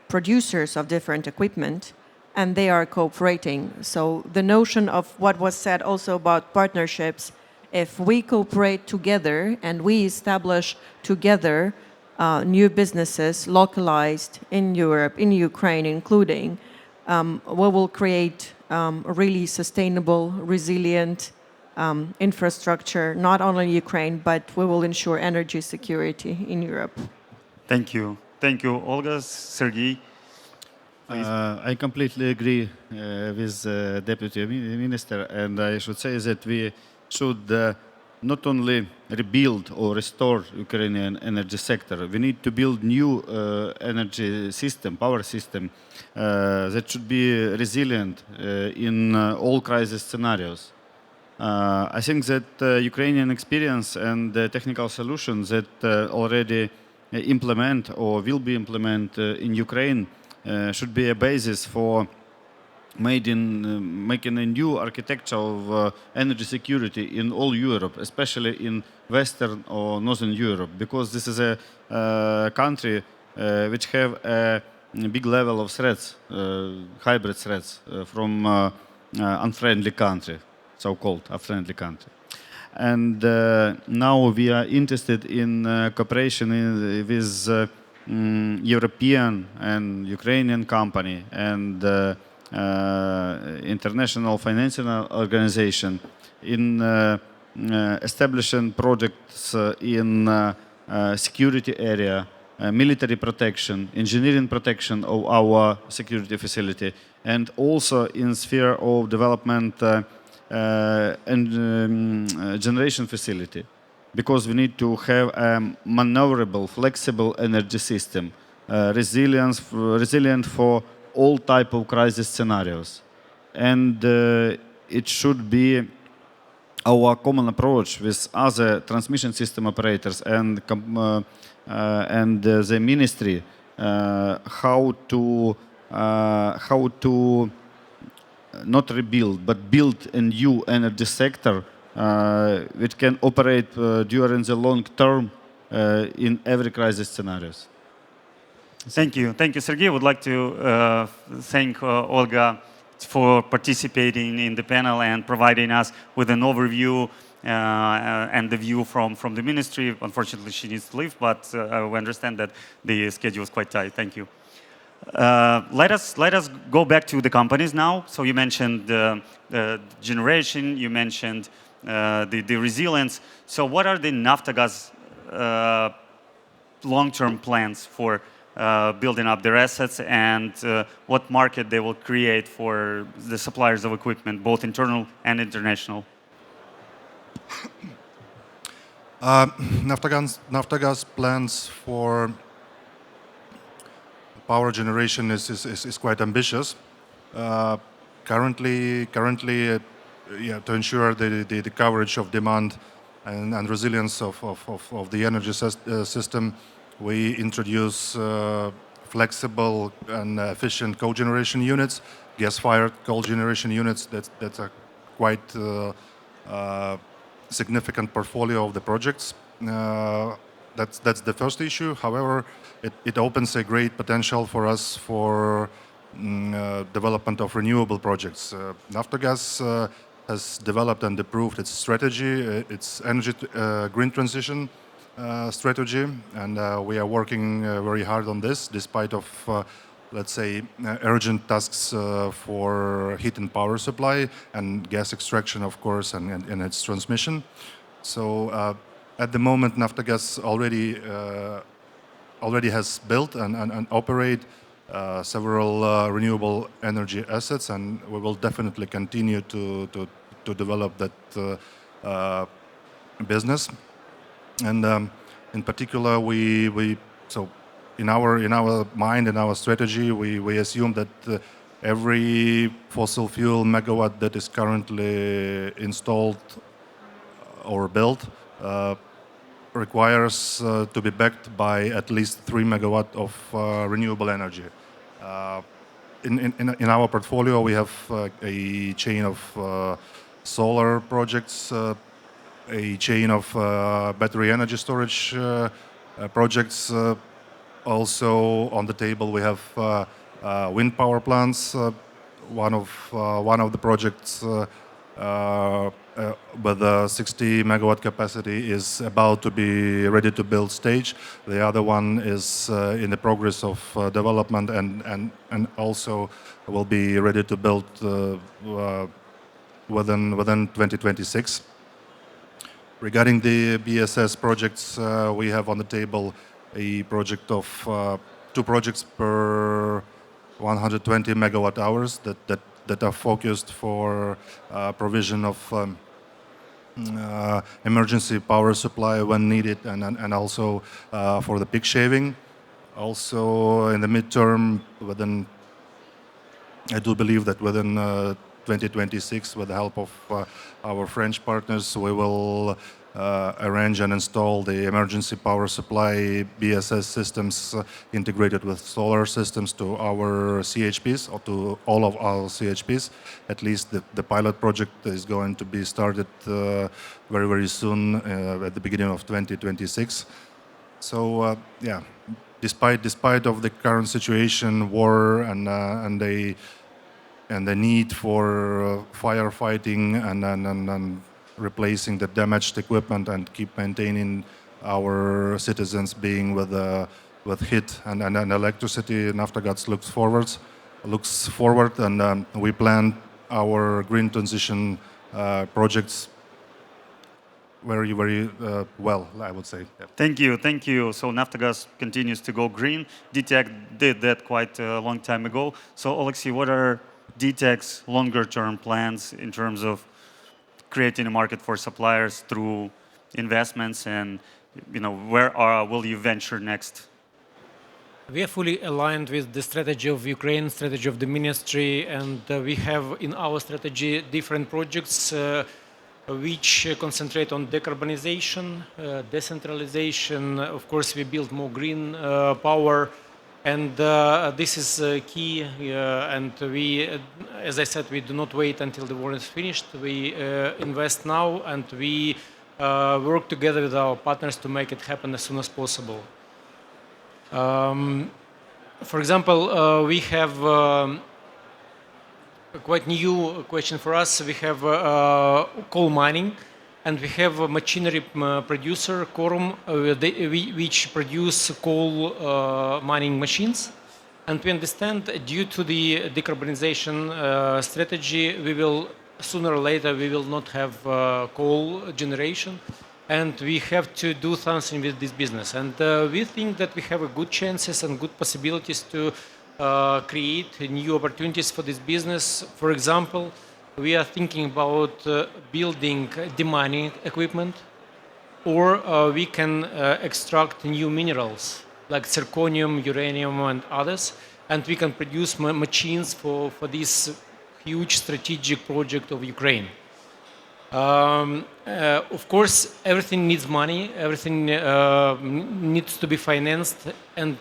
producers of different equipment, and they are cooperating. So the notion of what was said also about partnerships, if we cooperate together and we establish together new businesses localized in Europe, in Ukraine including, we will create a really sustainable, resilient infrastructure, not only in Ukraine, but we will ensure energy security in Europe. Thank you. Thank you, Olga. Sergey? I completely agree with Deputy Minister, and I should say that we should not only rebuild or restore Ukrainian energy sector, we need to build new energy system, power system that should be resilient in all crisis scenarios. I think that Ukrainian experience and the technical solutions that already implement or will be implemented in Ukraine should be a basis for making a new architecture of energy security in all Europe, especially in Western or Northern Europe, because this is a country which have a big level of threats, hybrid threats from unfriendly country, so-called unfriendly country. And now we are interested in cooperation with European and Ukrainian company and international financial organization in establishing projects in security area, military protection, engineering protection of our security facility, and also in sphere of development and generation facility, because we need to have a maneuverable, flexible energy system, resilient for all type of crisis scenarios. And it should be our common approach with other transmission system operators and the ministry how to not rebuild but build a new energy sector which can operate during the long term in every crisis scenarios. Thank you, Sergey. I would like to thank Olga for participating in the panel and providing us with an overview and the view from the ministry. Unfortunately, she needs to leave, but we understand that the schedule is quite tight. Thank you. Let us go back to the companies now. So you mentioned the generation, you mentioned the resilience. So what are the Naftogaz long-term plans for building up their assets and what market they will create for the suppliers of equipment, both internal and international? Naftagaz plans for power generation is quite ambitious. Currently, to ensure the coverage of demand and resilience of the energy system, we introduce flexible and efficient cogeneration units, gas-fired cogeneration units. That's a quite significant portfolio of the projects. That's the first issue. However, it opens a great potential for us for development of renewable projects. Naftagaz has developed and approved its strategy, its energy green transition strategy, and we are working very hard on this, despite of, let's say, urgent tasks for heat and power supply and gas extraction, of course, and its transmission. So at the moment, Naftagaz already has built and operate several renewable energy assets, and we will definitely continue to develop that business. And in particular, so in our mind, in our strategy, we assume that every fossil fuel megawatt that is currently installed or built requires to be backed by at least 3 megawatt of renewable energy. In our portfolio, we have a chain of solar projects, a chain of battery energy storage projects. Also on the table, we have wind power plants. One of the projects with a 60 megawatt capacity is about to be ready to build stage. The other one is in the progress of development and also will be ready to build within 2026. Regarding the BSS projects, we have on the table a project of 2 projects per 120 megawatt hours that are focused for provision of emergency power supply when needed, and also for the peak shaving. Also in the midterm, I do believe that within 2026, with the help of our French partners, we will arrange and install the emergency power supply BSS systems integrated with solar systems to our CHPs, or to all of our CHPs. At least the pilot project is going to be started very, very soon at the beginning of 2026. So yeah, despite of the current situation, war and the need for firefighting and replacing the damaged equipment and keep maintaining our citizens being with heat and electricity, Naftagaz looks forward, and we plan our green transition projects very, very well, I would say. Yeah. Thank you. So Naftagaz continues to go green. DTEC did that quite a long time ago. So Alexey, what are DTEC's longer-term plans in terms of creating a market for suppliers through investments, and where will you venture next? We are fully aligned with the strategy of Ukraine, strategy of the ministry, and we have in our strategy different projects which concentrate on decarbonization, decentralization. Of course, we build more green power, and this is key. And we, as I said, we do not wait until the war is finished. We invest now, and we work together with our partners to make it happen as soon as possible. For example, we have a quite new question for us. We have coal mining, and we have a machinery producer, Quorum, which produce coal mining machines. And we understand, due to the decarbonization strategy, we will sooner or later we will not have coal generation, and we have to do something with this business. And we think that we have a good chances and good possibilities to create new opportunities for this business. For example, we are thinking about building demining equipment, or we can extract new minerals like zirconium, uranium, and others, and we can produce machines for this huge strategic project of Ukraine. Of course, everything needs money, everything needs to be financed, and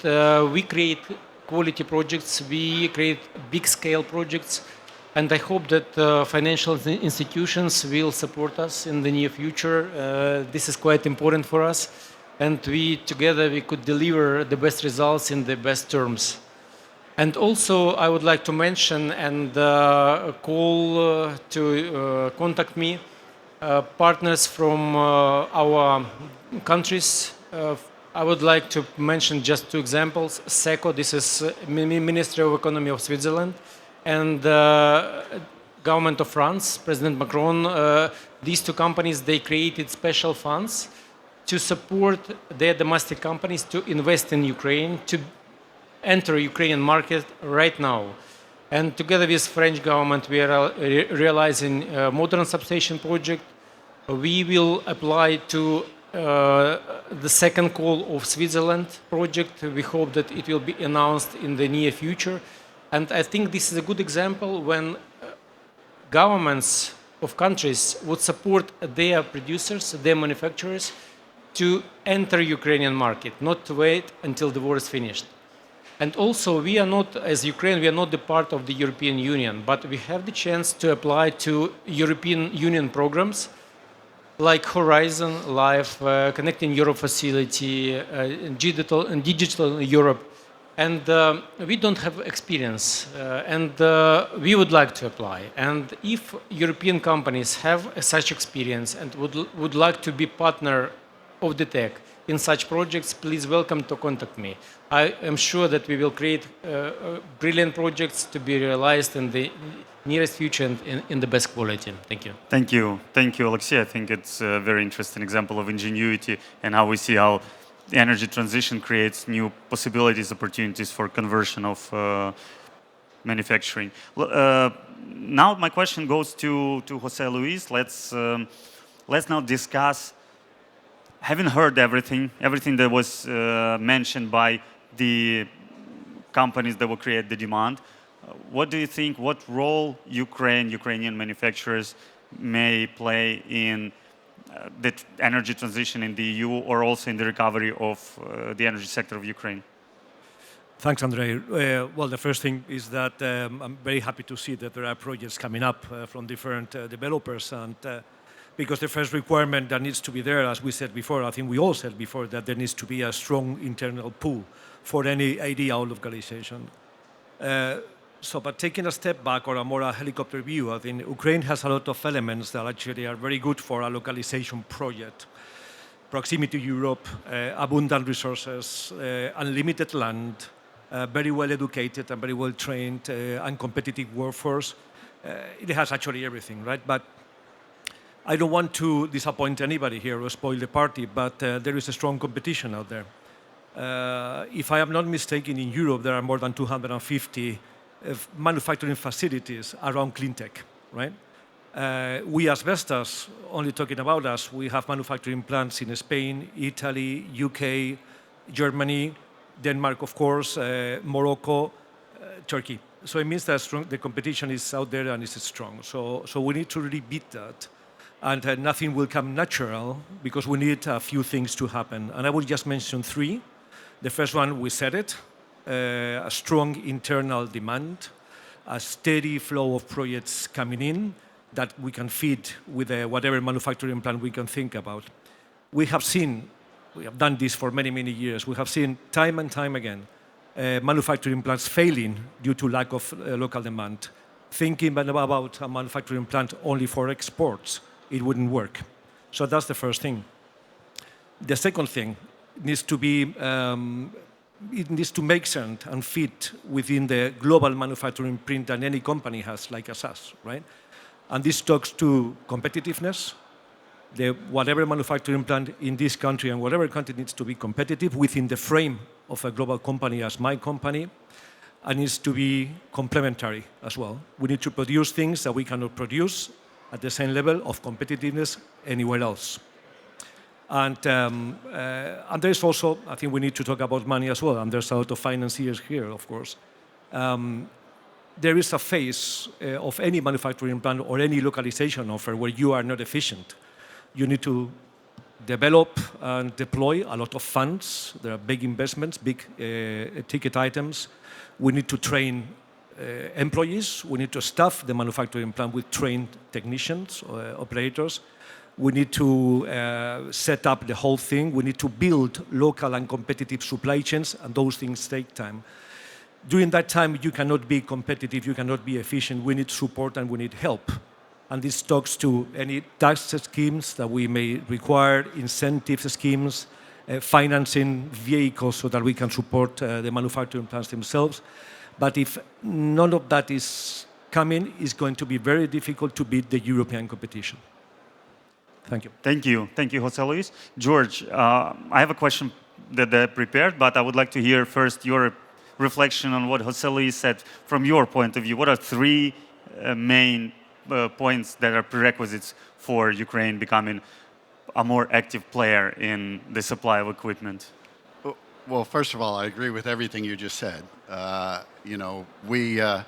we create quality projects, we create big-scale projects, and I hope that financial institutions will support us in the near future. This is quite important for us, and together we could deliver the best results in the best terms. And also, I would like to mention and call to contact me partners from our countries. I would like to mention just two examples. SECO, this is Ministry of Economy of Switzerland, and Government of France, President Macron. These two companies, they created special funds to support their domestic companies to invest in Ukraine, to enter Ukrainian market right now. And together with French government, we are realizing a modern substation project. We will apply to the second call of Switzerland project. We hope that it will be announced in the near future. And I think this is a good example when governments of countries would support their producers, their manufacturers, to enter Ukrainian market, not to wait until the war is finished. And also, we are not, as Ukraine, we are not the part of the European Union, but we have the chance to apply to European Union programs like Horizon, Life, Connecting Europe Facility, Digital Europe. And we don't have experience, and we would like to apply. And if European companies have such experience and would like to be partner of the tech in such projects, please welcome to contact me. I am sure that we will create brilliant projects to be realized in the nearest future and in the best quality. Thank you. Thank you. Thank you, Alexei. I think it's a very interesting example of ingenuity and how we see how the energy transition creates new possibilities, opportunities for conversion of manufacturing. Now my question goes to Jose Luis. Let's now discuss, having heard everything that was mentioned by the companies that will create the demand, what do you think, what role Ukrainian manufacturers may play in the energy transition in the EU or also in the recovery of the energy sector of Ukraine? Thanks, Andrei. Well, the first thing is that I'm very happy to see that there are projects coming up from different developers, and because the first requirement that needs to be there, as we said before, I think we all said before, that there needs to be a strong internal pull for any idea of localization. But taking a step back or a more helicopter view, I think Ukraine has a lot of elements that actually are very good for a localization project. Proximity to Europe, abundant resources, unlimited land, very well educated and very well trained and competitive workforce. It has actually everything, right? But I don't want to disappoint anybody here or spoil the party, but there is a strong competition out there. If I am not mistaken, in Europe, there are more than 250 manufacturing facilities around clean tech, right? We as Vestas, only talking about us, we have manufacturing plants in Spain, Italy, UK, Germany, Denmark, of course, Morocco, Turkey. So it means that the competition is out there and it's strong. So we need to really beat that. And nothing will come natural because we need a few things to happen. And I will just mention three. The first one, we said it, a strong internal demand, a steady flow of projects coming in that we can feed with whatever manufacturing plan we can think about. We have done this for many, many years. We have seen time and time again manufacturing plants failing due to lack of local demand. Thinking about a manufacturing plant only for exports, it wouldn't work. So that's the first thing. The second thing needs to be, it needs to make sense and fit within the global manufacturing print that any company has, like us, right? And this talks to competitiveness, whatever manufacturing plant in this country and whatever country needs to be competitive within the frame of a global company as my company, and needs to be complementary as well. We need to produce things that we cannot produce at the same level of competitiveness anywhere else. And there's also, I think we need to talk about money as well, and there's a lot of financiers here, of course. There is a phase of any manufacturing plant or any localization offer where you are not efficient. You need to develop and deploy a lot of funds. There are big investments, big ticket items. We need to train employees. We need to staff the manufacturing plant with trained technicians, operators. We need to set up the whole thing. We need to build local and competitive supply chains, and those things take time. During that time, you cannot be competitive, you cannot be efficient. We need support and we need help. And this talks to any tax schemes that we may require, incentive schemes, financing vehicles so that we can support the manufacturing plants themselves. But if none of that is coming, it's going to be very difficult to beat the European competition. Thank you. Thank you. Thank you, Jose Luis. George, I have a question that I prepared, but I would like to hear first your reflection on what Jose Luis said from your point of view. What are three main points that are prerequisites for Ukraine becoming a more active player in the supply of equipment? Well, first of all, I agree with everything you just said. You know, we're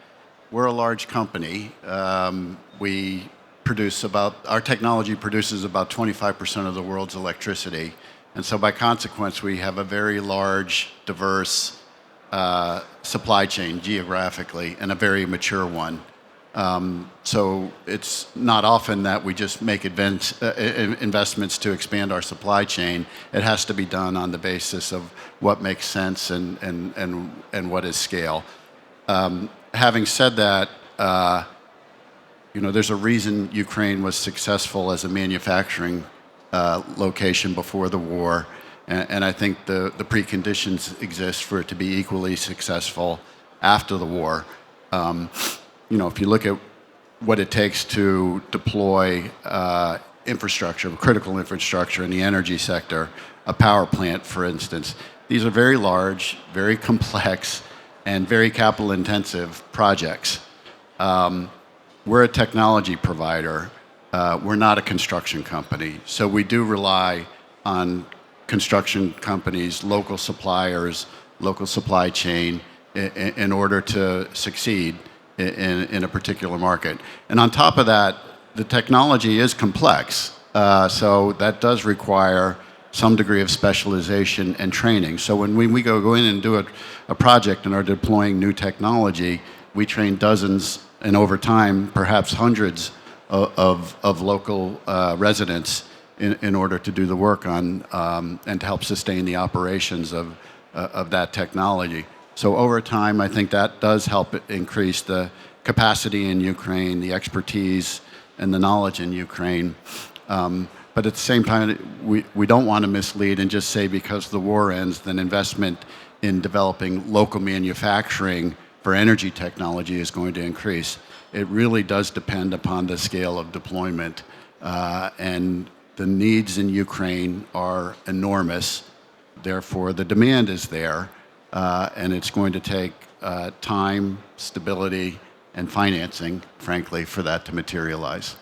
a large company. We produce our technology produces about 25% of the world's electricity. And so by consequence, we have a very large, diverse supply chain geographically and a very mature one. So it's not often that we just make investments to expand our supply chain. It has to be done on the basis of what makes sense and what is scale. Having said that, you know, there's a reason Ukraine was successful as a manufacturing location before the war. And I think the preconditions exist for it to be equally successful after the war. You know, if you look at what it takes to deploy infrastructure, critical infrastructure in the energy sector, a power plant, for instance, these are very large, very complex, and very capital-intensive projects. We're a technology provider. We're not a construction company. So we do rely on construction companies, local suppliers, local supply chain in order to succeed in a particular market. And on top of that, the technology is complex. So that does require some degree of specialization and training. So when we go in and do a project and are deploying new technology, we train dozens and over time, perhaps hundreds of local residents in order to do the work on and to help sustain the operations of that technology. So over time, I think that does help increase the capacity in Ukraine, the expertise and the knowledge in Ukraine. But at the same time, we don't want to mislead and just say because the war ends, then investment in developing local manufacturing for energy technology is going to increase. It really does depend upon the scale of deployment. And the needs in Ukraine are enormous. Therefore, the demand is there. And it's going to take time, stability, and financing, frankly, for that to materialize.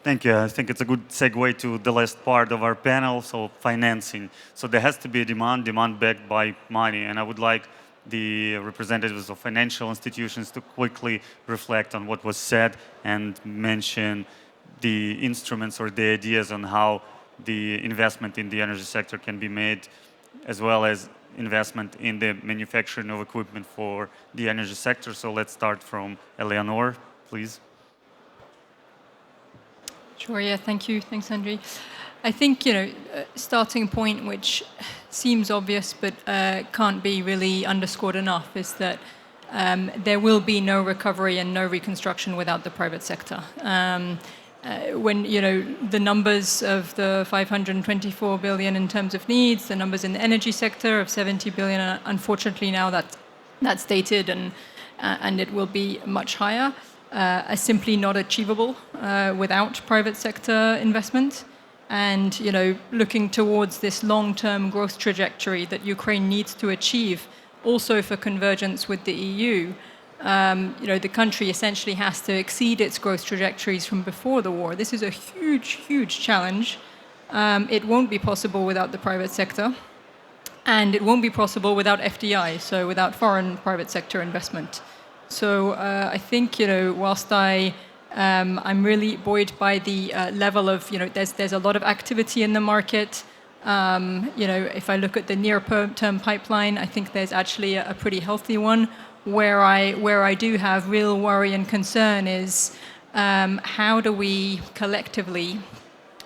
Thank you. I think it's a good segue to the last part of our panel, so financing. So there has to be a demand backed by money. And I would like the representatives of financial institutions to quickly reflect on what was said and mention the instruments or the ideas on how the investment in the energy sector can be made, as well as investment in the manufacturing of equipment for the energy sector. So let's start from Eleanor, please. Sure, yeah, thank you. Thanks, Andriy. I think, you know, starting point which seems obvious but can't be really underscored enough is that there will be no recovery and no reconstruction without the private sector. When, you know, the numbers of the 524 billion in terms of needs, the numbers in the energy sector of 70 billion, unfortunately now that's dated and it will be much higher, are simply not achievable without private sector investment. and looking towards this long-term growth trajectory that Ukraine needs to achieve, also for convergence with the EU. The country essentially has to exceed its growth trajectories from before the war. This is a huge, huge challenge. It won't be possible without the private sector, and it won't be possible without FDI, so without foreign private sector investment. So I think, whilst I'm really buoyed by the level of, there's a lot of activity in the market. If I look at the near-term pipeline, I think there's actually a pretty healthy one. Where I do have real worry and concern is how do we collectively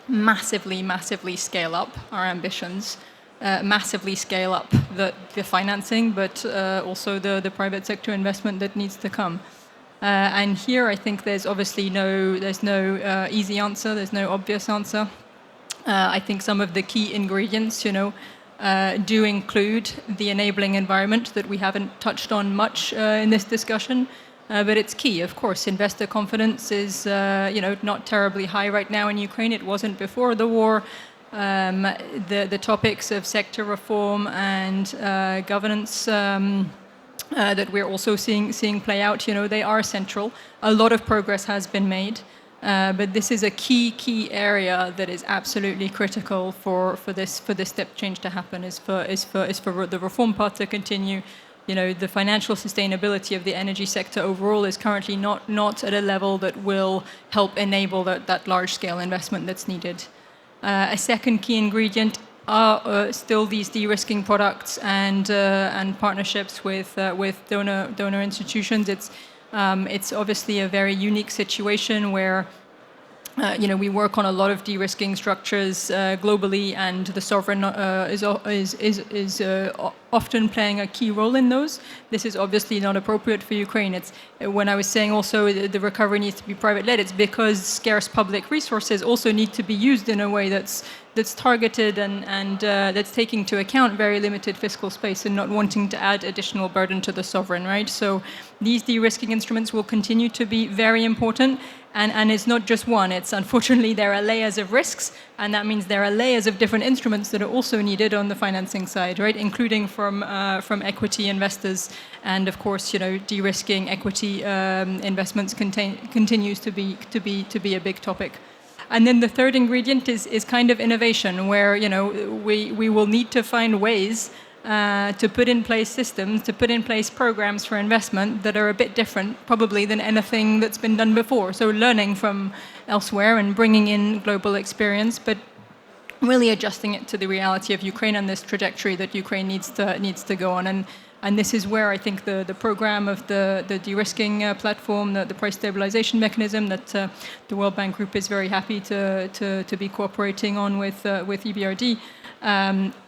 massively scale up our ambitions, massively scale up the financing, but also the private sector investment that needs to come. And here I think there's obviously no easy answer, there's no obvious answer. I think some of the key ingredients, do include the enabling environment that we haven't touched on much in this discussion. But it's key, of course. Investor confidence is, not terribly high right now in Ukraine. It wasn't before the war. The topics of sector reform and governance that we're also seeing play out, they are central. A lot of progress has been made. But this is a key area that is absolutely critical for this step change to happen. Is for the reform part to continue. The financial sustainability of the energy sector overall is currently not at a level that will help enable that large-scale investment that's needed. A second key ingredient are still these de-risking products and partnerships with donor institutions. It's obviously a very unique situation where we work on a lot of de-risking structures globally, and the sovereign is often playing a key role in those. This is obviously not appropriate for Ukraine. It's when I was saying also the recovery needs to be private-led. It's because scarce public resources also need to be used in a way that's targeted and that's taking into account very limited fiscal space and not wanting to add additional burden to the sovereign, right? So these de-risking instruments will continue to be very important. And it's not just one. It's unfortunately there are layers of risks, and that means there are layers of different instruments that are also needed on the financing side, right? Including from equity investors, and of course, de-risking equity investments continues to be a big topic. And then the third ingredient is kind of innovation, where we will need to find ways to put in place systems, to put in place programs for investment that are a bit different, probably, than anything that's been done before. So learning from elsewhere and bringing in global experience, but really adjusting it to the reality of Ukraine and this trajectory that Ukraine needs to go on. And this is where I think the program of the de-risking platform, the price stabilization mechanism that the World Bank Group is very happy to be cooperating on with EBRD,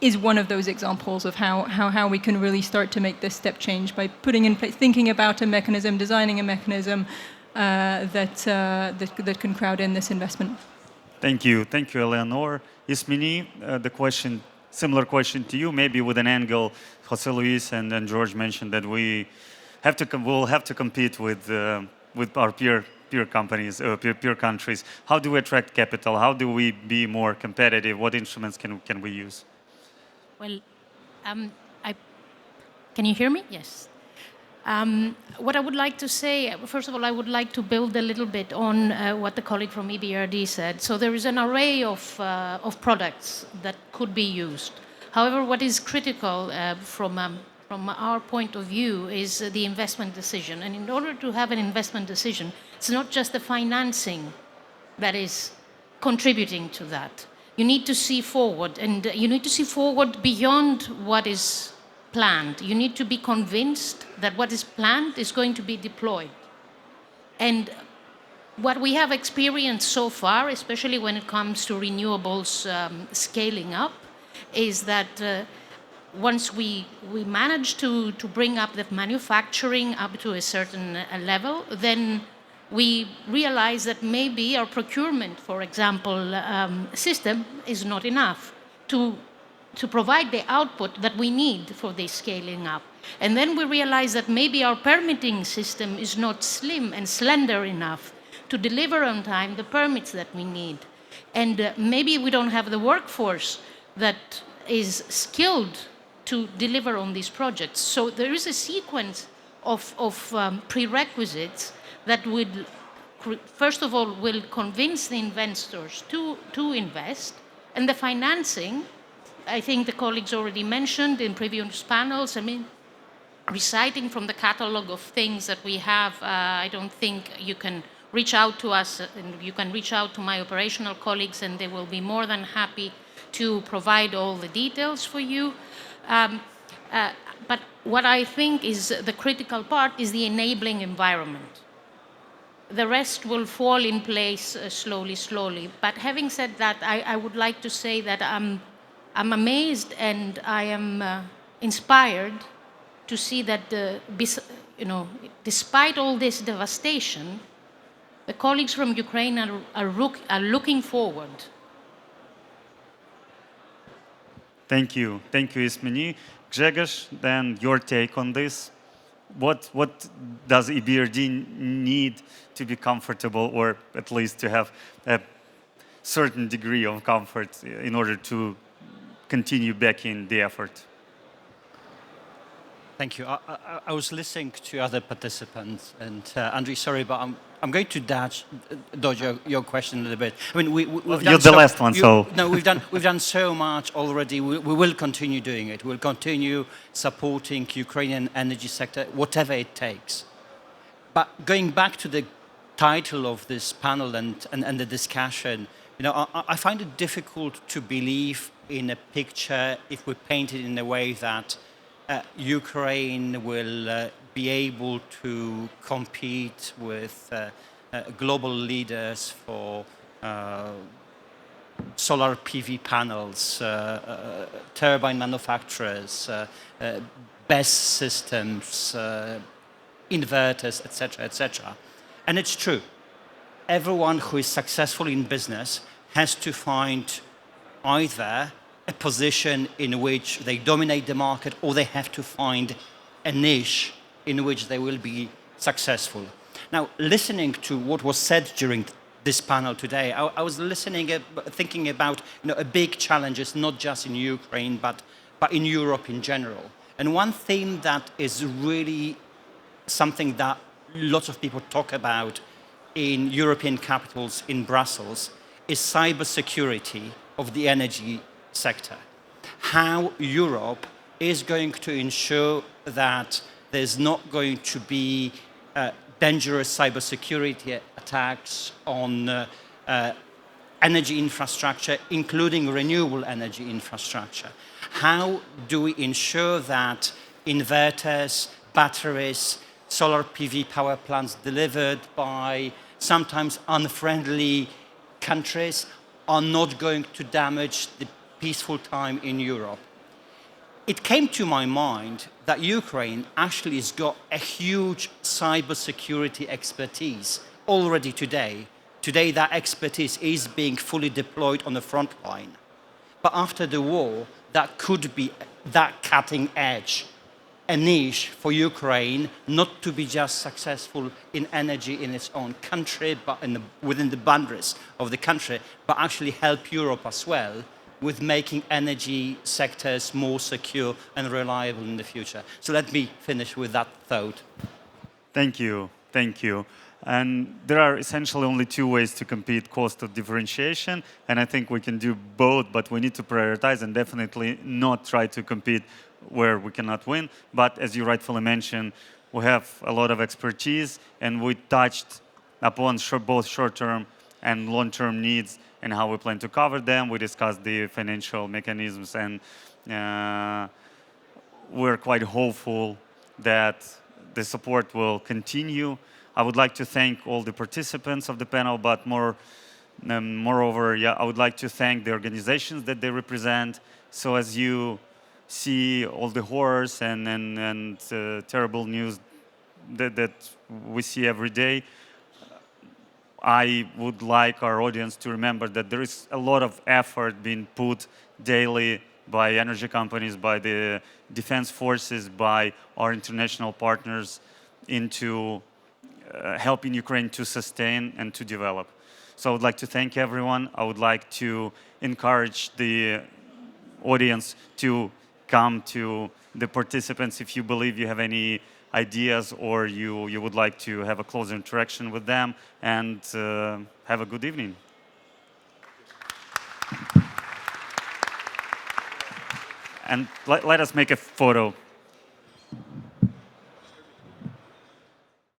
is one of those examples of how we can really start to make this step change by putting in place, thinking about a mechanism, designing a mechanism that can crowd in this investment. Thank you, Eleanor. Ismini, similar question to you, maybe with an angle. Jose Luis and George mentioned that we'll have to compete with our peer companies, peer countries. How do we attract capital? How do we be more competitive? What instruments can we use? Well, can you hear me? Yes. What I would like to say, first of all, I would like to build a little bit on what the colleague from EBRD said. So there is an array of products that could be used. However, what is critical from our point of view is the investment decision. And in order to have an investment decision, it's not just the financing that is contributing to that. You need to see forward, and you need to see forward beyond what is planned. You need to be convinced that what is planned is going to be deployed. And what we have experienced so far, especially when it comes to renewables scaling up, is that once we manage to bring up the manufacturing up to a certain level, then we realize that maybe our procurement, for example, system is not enough to provide the output that we need for this scaling up. And then we realize that maybe our permitting system is not slim and slender enough to deliver on time the permits that we need. And maybe we don't have the workforce that is skilled to deliver on these projects. So there is a sequence of prerequisites that would, first of all, will convince the investors to invest. And the financing, I think the colleagues already mentioned in previous panels, I mean, reciting from the catalog of things that we have, I don't think you can reach out to us, and you can reach out to my operational colleagues, and they will be more than happy to provide all the details for you. But what I think is the critical part is the enabling environment. The rest will fall in place slowly. But having said that, I would like to say that I'm amazed and I am inspired to see that, despite all this devastation, the colleagues from Ukraine are looking forward. Thank you, Ismini. Grzegorz, then your take on this. What does EBRD need to be comfortable, or at least to have a certain degree of comfort in order to continue backing the effort? Thank you. I was listening to other participants, and Andriy, sorry, but I'm going to dodge your question a little bit. I mean, we've done you're the last one, so no, we've done so much already. We will continue doing it. We'll continue supporting Ukrainian energy sector, whatever it takes. But going back to the title of this panel and the discussion, I find it difficult to believe in a picture if we paint it in a way that Ukraine will be able to compete with global leaders for solar PV panels, turbine manufacturers, BESS systems, inverters, etc., etc. And it's true. Everyone who is successful in business has to find either a position in which they dominate the market, or they have to find a niche in which they will be successful. Now, listening to what was said during this panel today, I was thinking about a big challenges, not just in Ukraine, but in Europe in general. And one thing that is really something that lots of people talk about in European capitals, in Brussels, is cybersecurity of the energy sector. How Europe is going to ensure that there's not going to be dangerous cybersecurity attacks on energy infrastructure, including renewable energy infrastructure. How do we ensure that inverters, batteries, solar PV power plants delivered by sometimes unfriendly countries are not going to damage the peaceful time in Europe? It came to my mind that Ukraine actually has got a huge cybersecurity expertise already today. Today, that expertise is being fully deployed on the front line. But after the war, that could be that cutting edge, a niche for Ukraine not to be just successful in energy in its own country, but within the boundaries of the country, but actually help Europe as well with making energy sectors more secure and reliable in the future. So let me finish with that thought. Thank you. And there are essentially only two ways to compete: cost of differentiation, and I think we can do both, but we need to prioritize and definitely not try to compete where we cannot win. But as you rightfully mentioned, we have a lot of expertise, and we touched upon both short-term and long-term needs and how we plan to cover them. We discussed the financial mechanisms, and we're quite hopeful that the support will continue. I would like to thank all the participants of the panel, but moreover, I would like to thank the organizations that they represent. So as you see all the horrors and terrible news that we see every day, I would like our audience to remember that there is a lot of effort being put daily by energy companies, by the defense forces, by our international partners into helping Ukraine to sustain and to develop. So I would like to thank everyone. I would like to encourage the audience to come to the participants if you believe you have any ideas or you would like to have a closer interaction with them, and have a good evening. And let us make a photo.